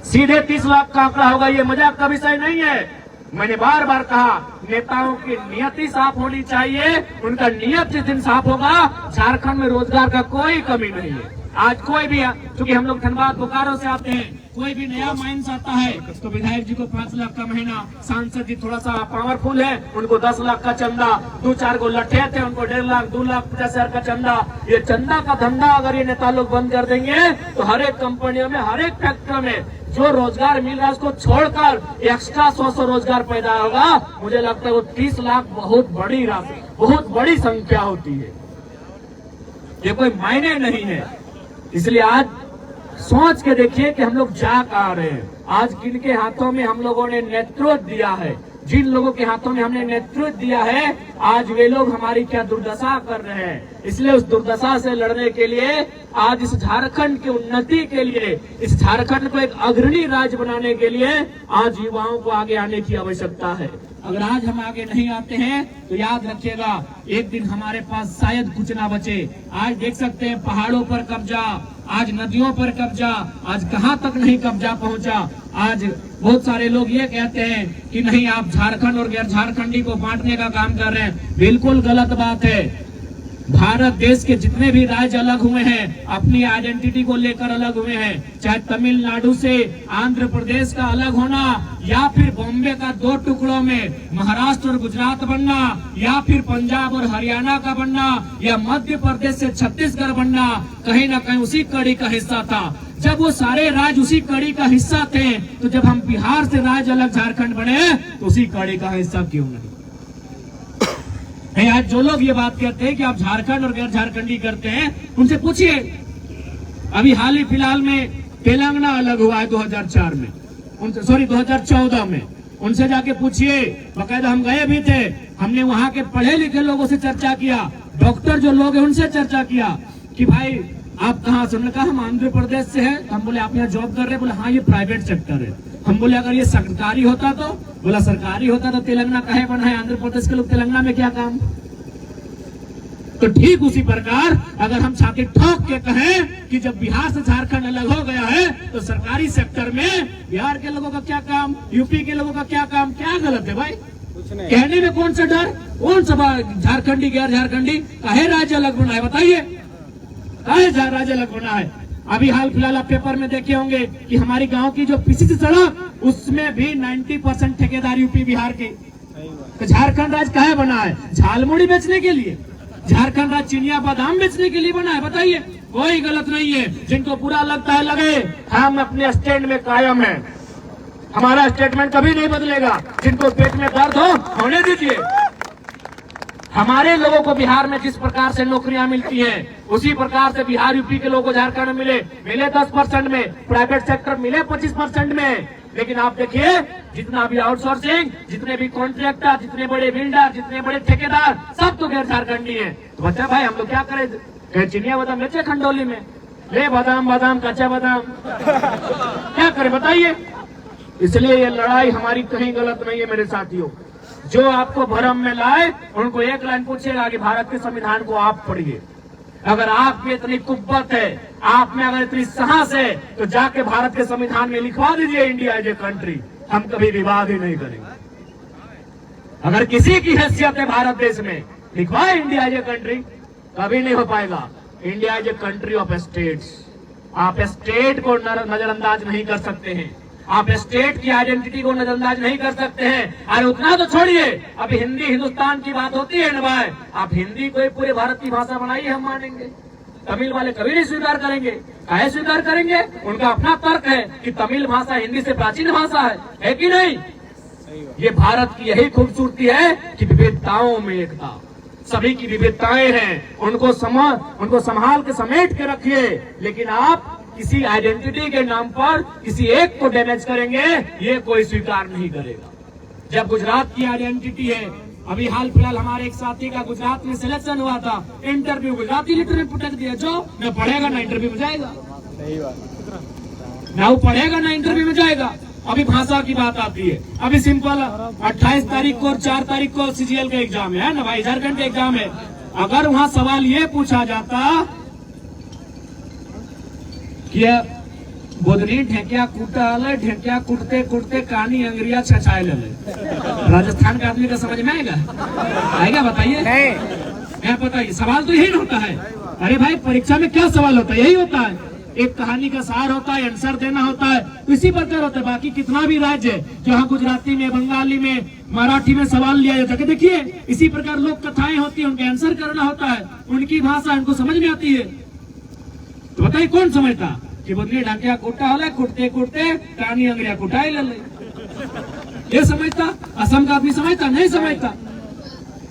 सीधे 30 लाख का आंकड़ा होगा। ये मजाक का विषय नहीं है। मैंने बार बार कहा, नेताओं की नियति साफ होनी चाहिए, उनका नियत जिस दिन साफ होगा, झारखंड में रोजगार का कोई कमी नहीं है। आज कोई भी, क्योंकि हम लोग धनबाद बोकारो से आते हैं, कोई भी नया माइंस आता है तो विधायक जी को 5 लाख का महीना, सांसद जी थोड़ा सा पावरफुल है उनको 10 लाख का चंदा, 2-4 को लठे थे उनको 1.5 लाख, 2 लाख 50 हजार का चंदा। ये चंदा का धंधा अगर ये नेता लोग बंद कर देंगे तो हर एक कंपनियों में, हर एक फैक्ट्री में जो रोजगार मिल रहा है उसको छोड़कर एक्स्ट्रा 100 रोजगार पैदा होगा। मुझे लगता है वो 30 लाख बहुत बड़ी राशि, बहुत बड़ी संख्या होती है, ये कोई मायने नहीं है। इसलिए आज सोच के देखिए कि हम लोग जा कहाँ रहे हैं। आज किनके हाथों में हम लोगों ने नेतृत्व दिया है, जिन लोगों के हाथों में हमने नेतृत्व दिया है, आज वे लोग हमारी क्या दुर्दशा कर रहे हैं। इसलिए उस दुर्दशा से लड़ने के लिए, आज इस झारखंड की उन्नति के लिए, इस झारखंड को एक अग्रणी राज्य बनाने के लिए आज युवाओं को आगे आने की आवश्यकता है। अगर आज हम आगे नहीं आते हैं तो याद रखिएगा, एक दिन हमारे पास शायद कुछ ना बचे। आज देख सकते हैं पहाड़ों पर कब्जा, आज नदियों पर कब्जा, आज कहां तक नहीं कब्जा पहुंचा। आज बहुत सारे लोग ये कहते हैं कि नहीं आप झारखंड और गैर झारखंडी को बांटने का काम कर रहे हैं, बिल्कुल गलत बात है। भारत देश के जितने भी राज्य अलग हुए हैं, अपनी आइडेंटिटी को लेकर अलग हुए हैं, चाहे तमिलनाडु से आंध्र प्रदेश का अलग होना, या फिर बॉम्बे का 2 टुकड़ों में महाराष्ट्र और गुजरात बनना, या फिर पंजाब और हरियाणा का बनना, या मध्य प्रदेश से छत्तीसगढ़ बनना, कहीं ना कहीं उसी कड़ी का हिस्सा था। जब वो सारे राज्य उसी कड़ी का हिस्सा थे, तो जब हम बिहार से राज्य अलग झारखंड बने तो उसी कड़ी का हिस्सा क्यों नहीं? आज जो लोग ये बात कहते हैं कि आप झारखंड और गैर झारखंडी करते हैं, उनसे पूछिए। अभी हाल ही फिलहाल में तेलंगाना अलग हुआ है 2004 में, 2014 में। उनसे जाके पूछिए, बकायदा हम गए भी थे, हमने वहां के पढ़े लिखे लोगों से चर्चा किया, डॉक्टर जो लोग हैं उनसे चर्चा किया कि भाई आप कहाँ से? उन्होंने कहा हम आंध्र प्रदेश से हैं। हम बोले आप यहाँ जॉब कर रहे हैं? बोले हाँ ये प्राइवेट सेक्टर है। हम बोले अगर ये सरकारी होता तो? बोला सरकारी होता तो तेलंगाना काहे बना है? आंध्र प्रदेश के लोग तेलंगाना में क्या काम? तो ठीक उसी प्रकार अगर हम छाती ठोक के कहें कि जब बिहार से झारखंड अलग हो गया है तो सरकारी सेक्टर में बिहार के लोगों का क्या काम, यूपी के लोगों का क्या काम, क्या गलत है भाई? कहने में कौन सा डर, कौन सा झारखंडी गैर झारखंडी, काहे राज्य अलग बना है बताइए, काहे राज्य अलग बना है? अभी हाल फिलहाल आप पेपर में देखे होंगे कि हमारी गांव की जो पीसीसी सड़क उसमें भी 90% ठेकेदार यूपी बिहार की। तो झारखंड राज्य काहे बना है? झालमुड़ी बेचने के लिए? झारखंड राज्य चिनिया बादाम बेचने के लिए बना है बताइए? कोई गलत नहीं है। जिनको बुरा लगता है लगे, हम अपने स्टैंड में कायम हैं, हमारा स्टेटमेंट कभी नहीं बदलेगा। जिनको पेट में दर्द हो होने दीजिए। हमारे लोगों को बिहार में जिस प्रकार से नौकरियां मिलती हैं उसी प्रकार से बिहार यूपी के लोगों को झारखंड में मिले 10% में, प्राइवेट सेक्टर मिले 25% में। लेकिन आप देखिए जितना भी आउटसोर्सिंग, जितने भी कॉन्ट्रैक्टर, जितने बड़े बिल्डर, जितने बड़े ठेकेदार, सब तो गैर झारखंडी है। तो बच्चा भाई हम लोग क्या करें? चिनिया बादाम बेचे खंडोली में, ले बादाम कच्चा बादाम, क्या करें बताइए? इसलिए ये लड़ाई हमारी कहीं गलत नहीं है मेरे साथियों। जो आपको भरम में लाए उनको एक लाइन पूछेगा कि भारत के संविधान को आप पढ़िए। अगर आप में इतनी कुव्वत है, आप में अगर इतनी साहस है तो जाके भारत के संविधान में लिखवा दीजिए इंडिया इज ए कंट्री, हम कभी विवाद ही नहीं करेंगे। अगर किसी की हैसियत है भारत देश में, लिखवाए इंडिया इज ए कंट्री, कभी नहीं हो पाएगा। India is a country of states. आप स्टेट को नजरअंदाज नहीं कर सकते हैं, आप स्टेट की आइडेंटिटी को नजरअंदाज नहीं कर सकते हैं। अरे उतना तो छोड़िए, अब हिंदी हिंदुस्तान की बात होती है ना भाई, आप हिंदी को पूरे भारत की भाषा बनाइए, हम मानेंगे। तमिल वाले कभी नहीं स्वीकार करेंगे। काहे स्वीकार करेंगे? उनका अपना तर्क है कि तमिल भाषा हिंदी से प्राचीन भाषा है कि नहीं? ये भारत की यही खूबसूरती है कि विविधताओं में एकता, सभी की विविधताएं हैं, उनको संभाल के समेट के रखिए। लेकिन आप किसी आइडेंटिटी के नाम पर किसी एक को डैमेज करेंगे, ये कोई स्वीकार नहीं करेगा। जब गुजरात की आइडेंटिटी है, अभी हाल फिलहाल हमारे एक साथी का गुजरात में सिलेक्शन हुआ था, इंटरव्यू गुजराती लिटर में पटक दिया। जो न पढ़ेगा ना इंटरव्यू में जाएगा, ना वो पढ़ेगा ना इंटरव्यू में जाएगा। अभी भाषा की बात आती है, अभी सिंपल 28 तारीख को और 4 तारीख को सीजीएल का एग्जाम है ना भाई, झारखंड का एग्जाम है। अगर वहाँ सवाल ये पूछा जाता कि बोधनी ढेकिया कूटा ले, ढेकिया कूटते कूटते कानी अंग्रिया छछाए ले, राजस्थान का आदमी का समझ में आएगा बताइए? नहीं बताइए। सवाल तो यही होता है। अरे भाई परीक्षा में क्या सवाल होता है? यही होता है, एक कहानी का सार होता है, आंसर देना होता है, तो इसी प्रकार होता है। बाकी कितना भी राज्य है जहाँ गुजराती में, बंगाली में, मराठी में सवाल लिया जाता है, देखिए इसी प्रकार लोक कथाएं होती है, उनके आंसर करना होता है, उनकी भाषा उनको समझ में आती है। तो बताइए कौन समझता कि बोतली ढाकिया कूटा होला, कूटते कूटते कानी अंग्रिया कुटाई ले, ये समझता? असम का आदमी समझता? नहीं समझता।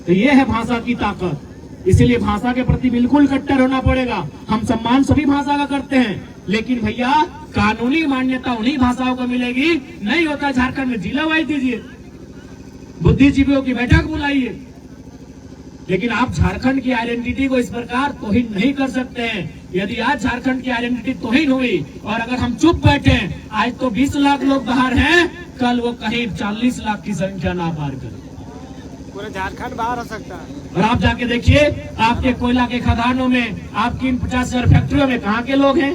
तो ये है भाषा की ताकत। इसीलिए भाषा के प्रति बिल्कुल कट्टर होना पड़ेगा। हम सम्मान सभी भाषा का करते हैं, लेकिन भैया कानूनी मान्यता उन्हीं भाषाओं को मिलेगी। नहीं होता झारखंड में जिला वाइज दीजिए, बुद्धिजीवियों की बैठक बुलाइए, लेकिन आप झारखंड की आइडेंटिटी को इस प्रकार तोहिन नहीं कर सकते हैं। यदि आज झारखंड की आइडेंटिटी तोहिन हुई और अगर हम चुप बैठे, आज तो 20 लाख लोग बाहर हैं, कल वो कहीं 40 लाख की संख्या ना पार करें, पूरा झारखंड बाहर हो सकता है। और आप जाके देखिए आपके कोयला के खदानों में, आपकी इन 50,000 फैक्ट्रियों में कहाँ के लोग हैं?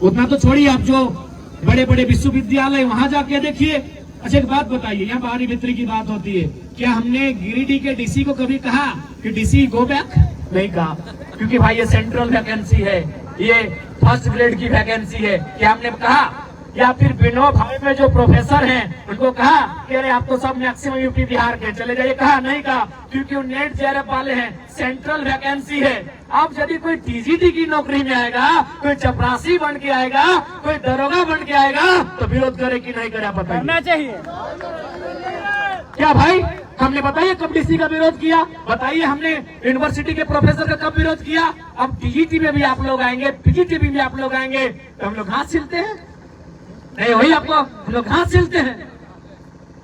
उतना तो छोड़िए, आप जो बड़े बड़े विश्वविद्यालय वहां जाके देखिए। अच्छा एक बात बताइए, यहाँ बाहरी भीतरी की बात होती है, क्या हमने गिरिडीह के डीसी को कभी कहा कि डीसी गो बैक? नहीं कहा, क्योंकि भाई ये सेंट्रल वैकेंसी है, ये फर्स्ट ग्रेड की वैकेंसी है। क्या हमने कहा? या फिर विनोद भाई में जो प्रोफेसर हैं उनको कहा कि अरे आप तो सब मैक्सिमम यूपी बिहार के चले जाइए? कहा? नहीं कहा, क्योंकि वो नेट जेआरएफ वाले हैं, सेंट्रल वैकेंसी है। अब यदि कोई टीजीटी की नौकरी में आएगा, कोई चपरासी बन के आएगा, कोई दरोगा बन के आएगा, तो विरोध करे कि नहीं करे? बताइए। करना चाहिए क्या भाई? हमने बताइए कब डीसी का विरोध किया? बताइए हमने यूनिवर्सिटी के प्रोफेसर का कब विरोध किया? अब टीजीटी में भी आप लोग आएंगे, पीजीटी में भी आप लोग आएंगे, तो हम लोग हाथ सिलते हैं? नहीं, वही आपको हम लोग हाथ सिलते हैं।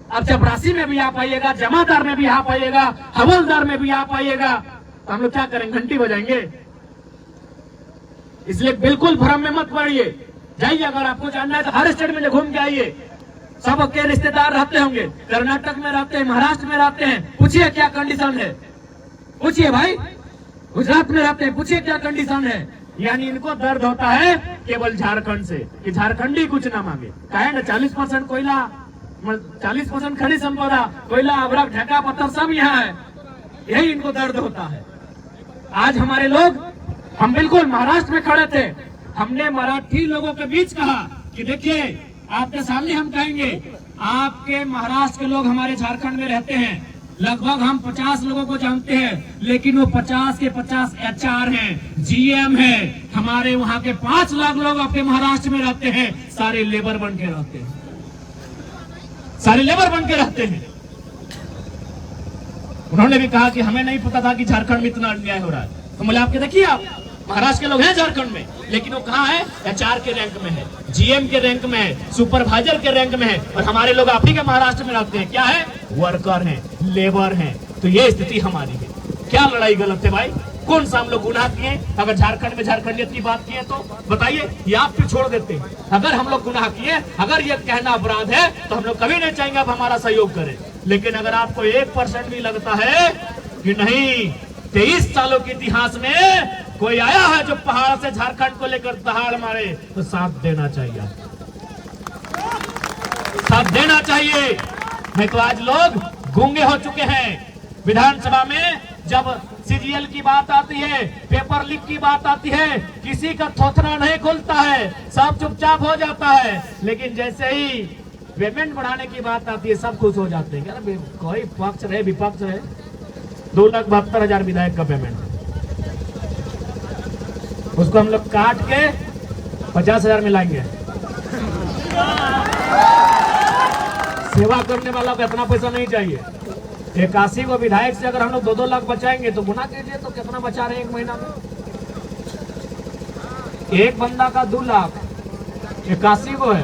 अब चपरासी में भी आप आइएगा, जमादार में भी आप आइएगा, हवलदार में भी आप आइएगा, तो हम लोग क्या करेंगे? घंटी बजाएंगे? इसलिए बिल्कुल भ्रम में मत पड़िए। जाइए, अगर आपको जानना है तो हर स्टेट में घूम के आइए। सब के रिश्तेदार रहते होंगे, कर्नाटक में रहते हैं, महाराष्ट्र में रहते हैं, पूछिए क्या कंडीशन है, पूछिए भाई। गुजरात में रहते हैं, पूछिए क्या कंडीशन है। यानी इनको दर्द होता है केवल झारखंड से, कि झारखंडी कुछ ना मांगे। कहे ना 40% कोयला, 40% खनिज संपदा, कोयला, अवरक, ढका, पत्थर सब यहाँ है, यही इनको दर्द होता है। आज हमारे लोग, हम बिल्कुल महाराष्ट्र में खड़े थे, हमने मराठी लोगों के बीच कहा कि देखिए आपके सामने हम कहेंगे, आपके महाराष्ट्र के लोग हमारे झारखंड में रहते हैं, लगभग हम 50 लोगों को जानते हैं, लेकिन वो 50 के 50 HR हैं, GM हैं। हमारे वहां के 5 लाख लोग आपके महाराष्ट्र में रहते हैं, सारे लेबर बन के रहते हैं, सारे लेबर बन के रहते हैं। उन्होंने भी कहा कि हमें नहीं पता था कि झारखंड में इतना अन्याय हो रहा है। तो बोले आपके देखिए, आप महाराष्ट्र के लोग हैं झारखंड में, लेकिन वो कहाँ है? HR के रैंक में है, GM के रैंक में है, सुपरवाइजर के रैंक में है, और हमारे लोग आप ही के महाराष्ट्र में रहते हैं, क्या है? वर्कर हैं, लेबर हैं। तो ये स्थिति हमारी है। क्या लड़ाई गलत है भाई? कौन सा हम लोग गुनाह किए? अगर झारखंड में झारखंडियत की बात किए तो बताइए, ये आप पे छोड़ देते हैं। अगर हम लोग गुनाह किए, अगर ये कहना अपराध है, तो हम लोग कभी नहीं चाहेंगे आप हमारा सहयोग करें। लेकिन अगर आपको 1% भी लगता है कि नहीं, 23 सालों के इतिहास में कोई आया है जो पहाड़ से झारखंड को लेकर दहाड़ मारे, तो साथ देना चाहिए, साथ देना चाहिए। नहीं तो आज लोग गूंगे हो चुके हैं। विधानसभा में जब CGL की बात आती है, पेपर लीक की बात आती है, किसी का थोथना नहीं खुलता है, सब चुपचाप हो जाता है। लेकिन जैसे ही पेमेंट बढ़ाने की बात आती है, सब खुश हो जाते हैं। क्या कोई पक्ष रहे विपक्ष रहे, 2,72,000 विधायक का पेमेंट, उसको हम लोग काट के 50,000 में लाएंगे। सेवा करने वाला को इतना पैसा नहीं चाहिए। 81 को विधायक से अगर हम लोग 2-2 लाख बचाएंगे तो गुना कीजिए, तो कितना बचा रहे हैं एक महीना में? एक बंदा का 2 लाख, 81 को है,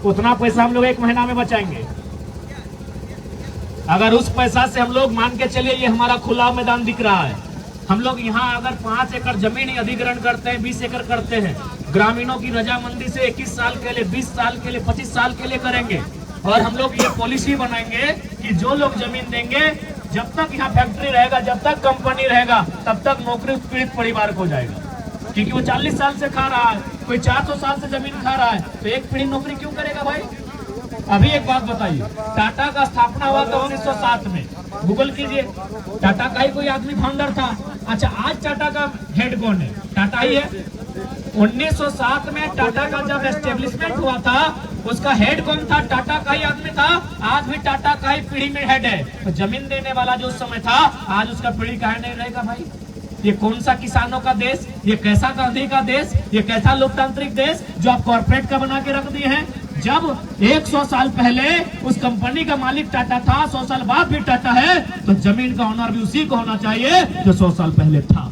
उतना पैसा हम लोग एक महीना में बचाएंगे। अगर उस पैसा से हम लोग मान के चलिए, ये हमारा खुला मैदान दिख रहा है, हम लोग यहाँ अगर 5 एकड़ जमीन ही अधिग्रहण करते हैं, 20 एकड़ करते हैं, ग्रामीणों की रजामंदी से 21 साल के लिए, 20 साल के लिए, 25 साल के लिए करेंगे, और हम लोग ये पॉलिसी बनाएंगे कि जो लोग जमीन देंगे, जब तक यहाँ फैक्ट्री रहेगा, जब तक कंपनी रहेगा, तब तक नौकरी पीड़ित परिवार को जाएगा। क्योंकि वो 40 साल से खा रहा है, कोई 400 साल से जमीन खा रहा है, तो एक पीढ़ी नौकरी क्यों करेगा भाई? अभी एक बात बताइए, टाटा का स्थापना हुआ था 1907 में, गूगल कीजिए, टाटा का ही कोई आदमी फाउंडर था। अच्छा, आज टाटा का हेड कौन है? टाटा ही है। 1907 में टाटा का जब एस्टेब्लिशमेंट हुआ था, उसका हेड कौन था? टाटा का ही आदमी था। आज भी टाटा का ही पीढ़ी में हेड है। तो जमीन देने वाला जो उस समय था, आज उसका पीढ़ी काहे नहीं रहेगा भाई? ये कौन सा किसानों का देश, ये कैसा गांधी का देश, ये कैसा लोकतांत्रिक देश जो आप कॉर्पोरेट का बना के रख दिए हैं? जब 100 साल पहले उस कंपनी का मालिक टाटा था, 100 साल बाद भी टाटा है, तो जमीन का ऑनर भी उसी को होना चाहिए जो 100 साल पहले था।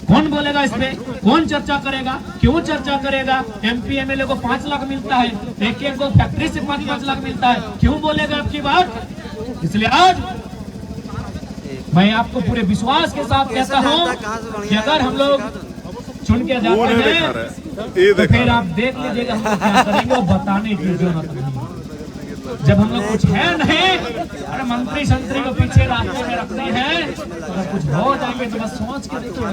कौन बोलेगा इस पे? कौन चर्चा करेगा? क्यों चर्चा करेगा? MP MLA को 5 लाख मिलता है, एक को फैक्ट्री से 5-5 लाख मिलता है, क्यों बोलेगा आपकी बात? इसलिए आज मैं आपको पूरे विश्वास के साथ कहता हूं कि अगर हम लोग चुन के जाते हैं, तो फिर आप देख लीजिएगा हम लोग क्या करेंगे, और बताने की जरूरत नहीं। जब हम लोग कुछ है नहीं, अरे मंत्री संतरी को पीछे रास्ते में रखनी है, अगर कुछ हो जाएंगे तो बस सोच के देखिए।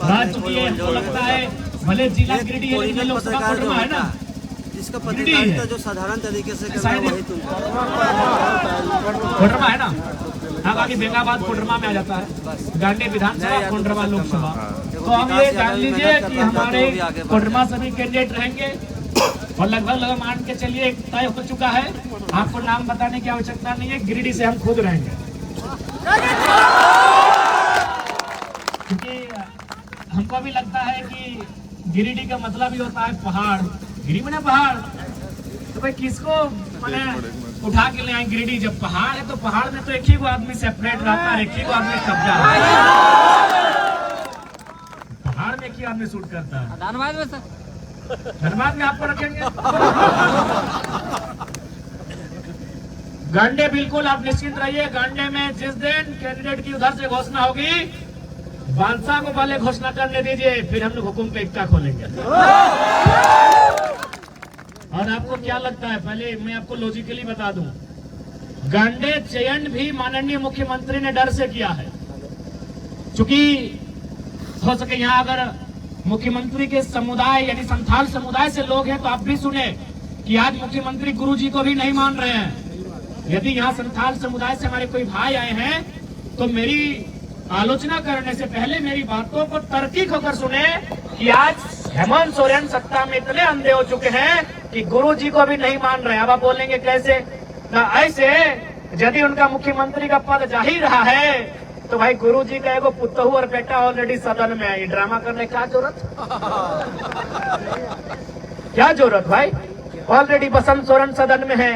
राज चुकी है, हमको लगता है भले जिला गिरिडीह है, लेकिन लोकसभा कोडरमा है ना, जिसका प्रतिनिधित्व जो साधारण तरीके से कोडरमा है ना, अब आगे बेंगाबाद कोडरमा में आ जाता है, गांधी विधानसभा, कोडरमा लोकसभा। तो अब ये जान लीजिए कि हमारे कोडरमा सभी कैंडिडेट रहेंगे, और लगभग मान के चलिए तय हो चुका है। आपको नाम बताने की आवश्यकता नहीं है, गिरिडीह से हम खुद रहेंगे, क्योंकि हमको भी लगता है कि गिरिडीह का मतलब ही होता है पहाड़। गिरिडीह में ना पहाड़, तो भाई किसको मैंने उठा के ले आए गिरिडीह? जब पहाड़ है तो पहाड़ में तो एक ही वो आदमी सेपरेट रहता है, एक ही वो आदमी कब्जा है, पहाड़ में एक ही आदमी शूट करता है। धन्यवाद में सर, धनबाद में आपको रखेंगे। गांडे बिल्कुल आप निश्चिंत रहिए, गांडे में जिस दिन कैंडिडेट की उधर से घोषणा होगी, बादशाह को पहले घोषणा करने दीजिए, फिर हम लोग हुकुम पे इक्का खोलेंगे। और आपको क्या लगता है, पहले मैं आपको लॉजिकली बता दूं, गांडे चयन भी माननीय मुख्यमंत्री ने डर से किया है। चूंकि हो सके यहाँ अगर मुख्यमंत्री के समुदाय यानी संथाल समुदाय से लोग हैं तो आप भी सुने कि आज मुख्यमंत्री गुरुजी को भी नहीं मान रहे हैं। यदि यहाँ संथाल समुदाय से हमारे कोई भाई आए हैं तो मेरी आलोचना करने से पहले मेरी बातों को तर्कीक होकर सुने कि आज हेमंत सोरेन सत्ता में इतने अंधे हो चुके हैं कि गुरुजी को भी नहीं मान रहे। अब आप बोलेंगे कैसे? ना ऐसे यदि उनका मुख्यमंत्री का पद जा ही रहा है तो भाई गुरुजी का एगो पुतहू और बेटा ऑलरेडी सदन में है, ये ड्रामा करने क्या जरूरत? क्या जरूरत भाई? ऑलरेडी बसंत सोरेन सदन में है,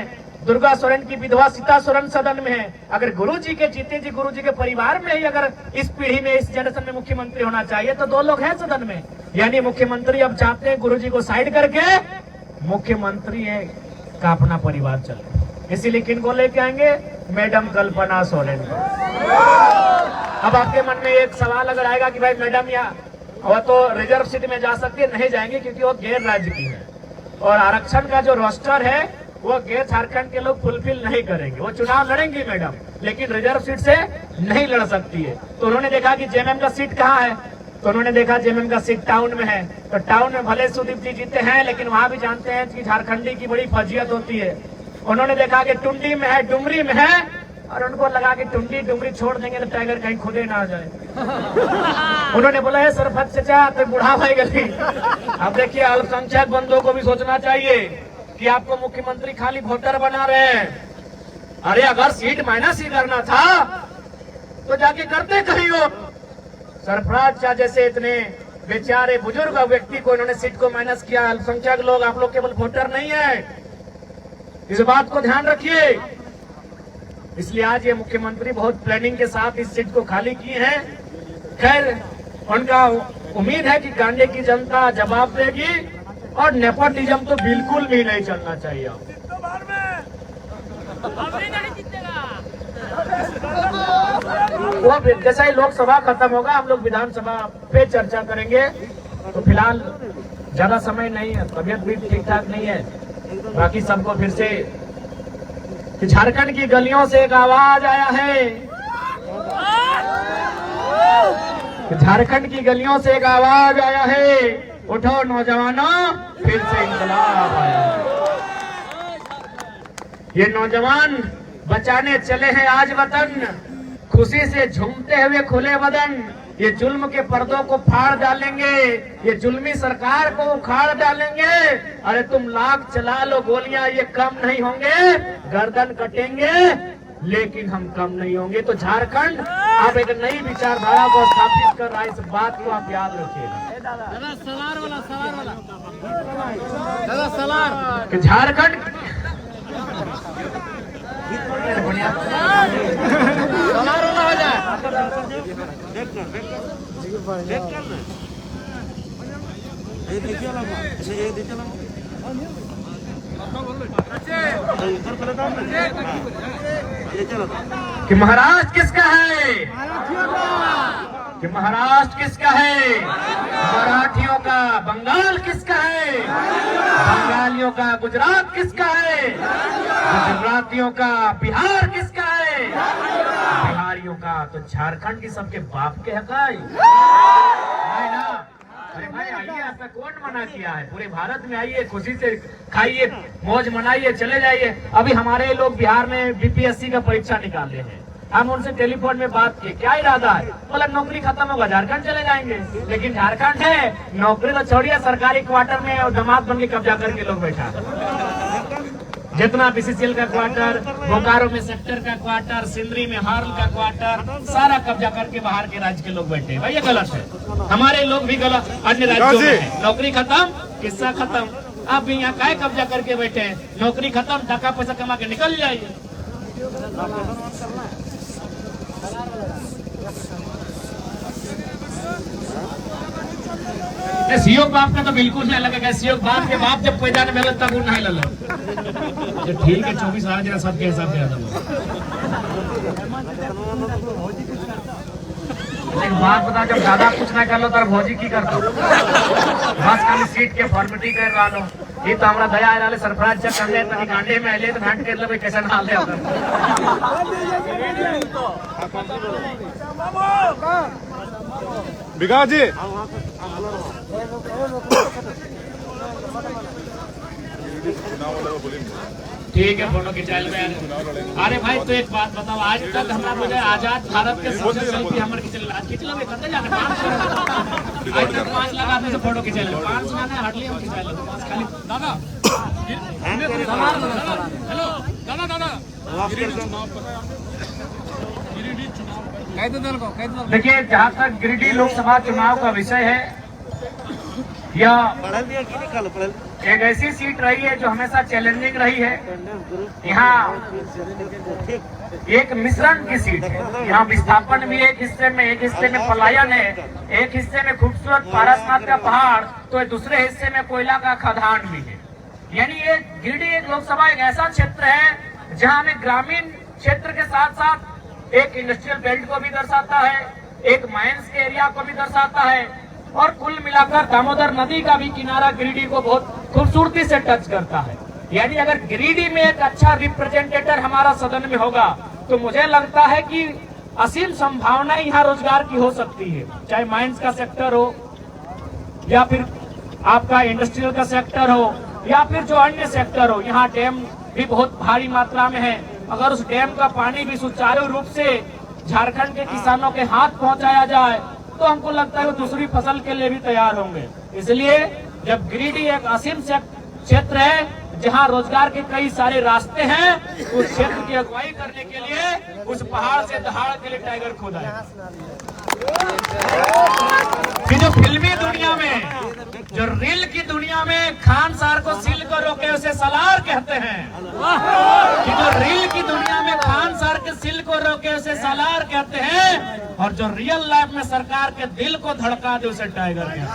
दुर्गा सोरेन की विधवा सीता सोरेन सदन में है। अगर गुरुजी के जीते जी गुरुजी के परिवार में ही अगर इस पीढ़ी में इस जनरेशन में मुख्यमंत्री होना चाहिए तो 2 लोग हैं सदन में। यानी मुख्यमंत्री अब चाहते हैं गुरुजी को साइड करके मुख्यमंत्री का अपना परिवार चले। इसीलिए किनको लेके आएंगे? मैडम कल्पना सोरेन को। अब आपके मन में एक सवाल अगर आएगा कि भाई मैडम या वो तो रिजर्व सीट में जा सकती है, नहीं जाएंगे क्योंकि वो गैर राज्य की है और आरक्षण का जो रोस्टर है वो गैर झारखंड के लोग फुलफिल नहीं करेंगे। वो चुनाव लड़ेंगी मैडम, लेकिन रिजर्व सीट से नहीं लड़ सकती है। तो उन्होंने देखा कि जेएमएम का सीट कहाँ है, तो उन्होंने देखा जेएमएम का सीट टाउन में है। तो टाउन में भले सुदीप जी जीते हैं लेकिन वहां भी जानते हैं कि झारखंडी की बड़ी फजीयत होती है। उन्होंने देखा कि टुंडी में है, डुमरी में है और उनको लगा कि टुंडी डुमरी छोड़ देंगे तो टाइगर कहीं खुदे ना आ जाए। उन्होंने बोला है सरपंच चाचा तो बुढ़ा भाई गली। अब देखिए अल्पसंख्यक बंधुओं को भी सोचना चाहिए कि आपको मुख्यमंत्री खाली वोटर बना रहे हैं। अरे अगर सीट माइनस ही करना था तो जाके करते कहीं हो। सरफराज शाह जैसे इतने बेचारे बुजुर्ग व्यक्ति को इन्होंने सीट को माइनस किया। अल्पसंख्यक लोग आप लोग केवल वोटर नहीं है, इस बात को ध्यान रखिए। इसलिए आज ये मुख्यमंत्री बहुत प्लानिंग के साथ इस सीट को खाली की है। खैर उनका उम्मीद है कि गांडे की जनता जवाब देगी और नेपोटिज्म तो बिल्कुल भी नहीं चलना चाहिए। वो जैसा ही लोकसभा खत्म होगा हम लोग विधानसभा पे चर्चा करेंगे। तो फिलहाल ज्यादा समय नहीं है, तबियत भी ठीक ठाक नहीं है। बाकी सबको फिर से कि झारखंड की गलियों से एक आवाज आया है, झारखंड की गलियों से एक आवाज आया है, उठो नौजवानों फिर से इंकलाब आया है। ये नौजवान बचाने चले हैं आज वतन, खुशी से झूमते हुए खुले बदन। ये जुल्म के पर्दों को फाड़ डालेंगे, ये जुल्मी सरकार को उखाड़ डालेंगे। अरे तुम लाख चला लो गोलियां, ये कम नहीं होंगे। गर्दन कटेंगे लेकिन हम कम नहीं होंगे। तो झारखंड अब एक नई विचारधारा को स्थापित कर रहा है, इस बात को आप याद रखिएगा। कि झारखंड कि महाराष्ट्र किसका है, कि महाराष्ट्र किसका है? मराठियों का। बंगाल किसका है? बंगालियों का। गुजरात किसका है? गुजरातियों का। बिहार किसका है? बिहारियों का। तो झारखंड की सबके बाप के हकाई है ना। अरे भाई आइए, आपका कौन मना किया है? पूरे भारत में आइए, खुशी से खाइए, मौज मनाइए, चले जाइए। अभी हमारे लोग बिहार में बीपीएससी का परीक्षा निकाले हैं, हम उनसे टेलीफोन में बात किए, क्या इरादा है? बोला नौकरी खत्म होगा झारखंड चले जाएंगे। लेकिन झारखंड है, नौकरी तो छोड़िए, सरकारी क्वार्टर में और दामाद बन के कब्जा करके लोग बैठा। जितना बीसीसीएल का क्वार्टर, बोकारो में सेक्टर का क्वार्टर, सिंदरी में हार्ल का क्वार्टर, सारा कब्जा करके बाहर के राज्य के लोग बैठे। भाई ये गलत है, हमारे लोग भी गलत अन्य राज्यों में है। नौकरी खत्म, किस्सा खत्म। आप भी यहाँ काय कब्जा करके बैठे हैं? नौकरी खत्म, टका पैसा कमा के निकल जाइए। सीओ बाप का तो बिल्कुल नहीं लगेगा। सीओ बाप के बाप जब पैदा नहीं मिला तब नहीं लगा। ठीक है 24 आना जरा सबके हिसाब से एक बात बता, जब ज्यादा कुछ ना कर लो तब भौजी की करता बस खाली सीट के फॉर्मेलिटी करवा लो। ये तो हमारा दया आए सरफराज चेक कर ले तनी गांडे में आइले तो भेंट कर ले कैसे हाल है ओकर विकास जी ठीक है फोटो खिंचाइल में। अरे भाई तो एक बात बताओ, आज तक हमारा मुझे आजाद भारत के सबसे सेल्फी हमारे खिंच लो करते जाने 500 आज तक 5 लाख आदमी से फोटो खिंचा ले 500 आने हार्डली हम खिंचा ले खाली दादा हेलो दादा देखिए, जहाँ तक गिरिडीह लोकसभा चुनाव का विषय है, यह एक ऐसी सीट रही है जो हमेशा चैलेंजिंग रही है। यहाँ एक मिश्रण की सीट है, यहाँ विस्थापन भी एक हिस्से में, एक हिस्से में पलायन है, एक हिस्से में खूबसूरत पारसनाथ का पहाड़, तो दूसरे हिस्से में कोयला का खदान भी है। यानी ये गिरिडीह एक लोकसभा एक ऐसा क्षेत्र है जहाँ हमें ग्रामीण क्षेत्र के साथ साथ एक इंडस्ट्रियल बेल्ट को भी दर्शाता है, एक माइंस के एरिया को भी दर्शाता है, और कुल मिलाकर दामोदर नदी का भी किनारा गिरिडीह को बहुत खूबसूरती से टच करता है। यानी अगर गिरिडीह में एक अच्छा रिप्रेजेंटेटर हमारा सदन में होगा तो मुझे लगता है कि असीम संभावनाएं यहाँ रोजगार की हो सकती है, चाहे माइंस का सेक्टर हो या फिर आपका इंडस्ट्रियल का सेक्टर हो या फिर जो अन्य सेक्टर हो। यहाँ डैम भी बहुत भारी मात्रा में है, अगर उस डैम का पानी भी सुचारू रूप से झारखंड के किसानों के हाथ पहुंचाया जाए तो हमको लगता है वो दूसरी फसल के लिए भी तैयार होंगे। इसलिए जब गिरिडीह एक असीम क्षेत्र है जहां रोजगार के कई सारे रास्ते हैं, उस क्षेत्र की अगुवाई करने के लिए उस पहाड़ से दहाड़ के लिए टाइगर खोदा है। जो फिल्मी दुनिया में, जो रील की दुनिया में खान सार को सिल को रोके उसे सलार कहते हैं, कि जो रील की दुनिया में खान सार के सिल को रोके उसे सलार कहते हैं, और जो रियल लाइफ में सरकार के दिल को धड़का दे उसे टाइगर कहते हैं।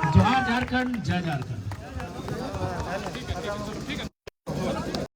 जय झारखंड, जय झारखंड।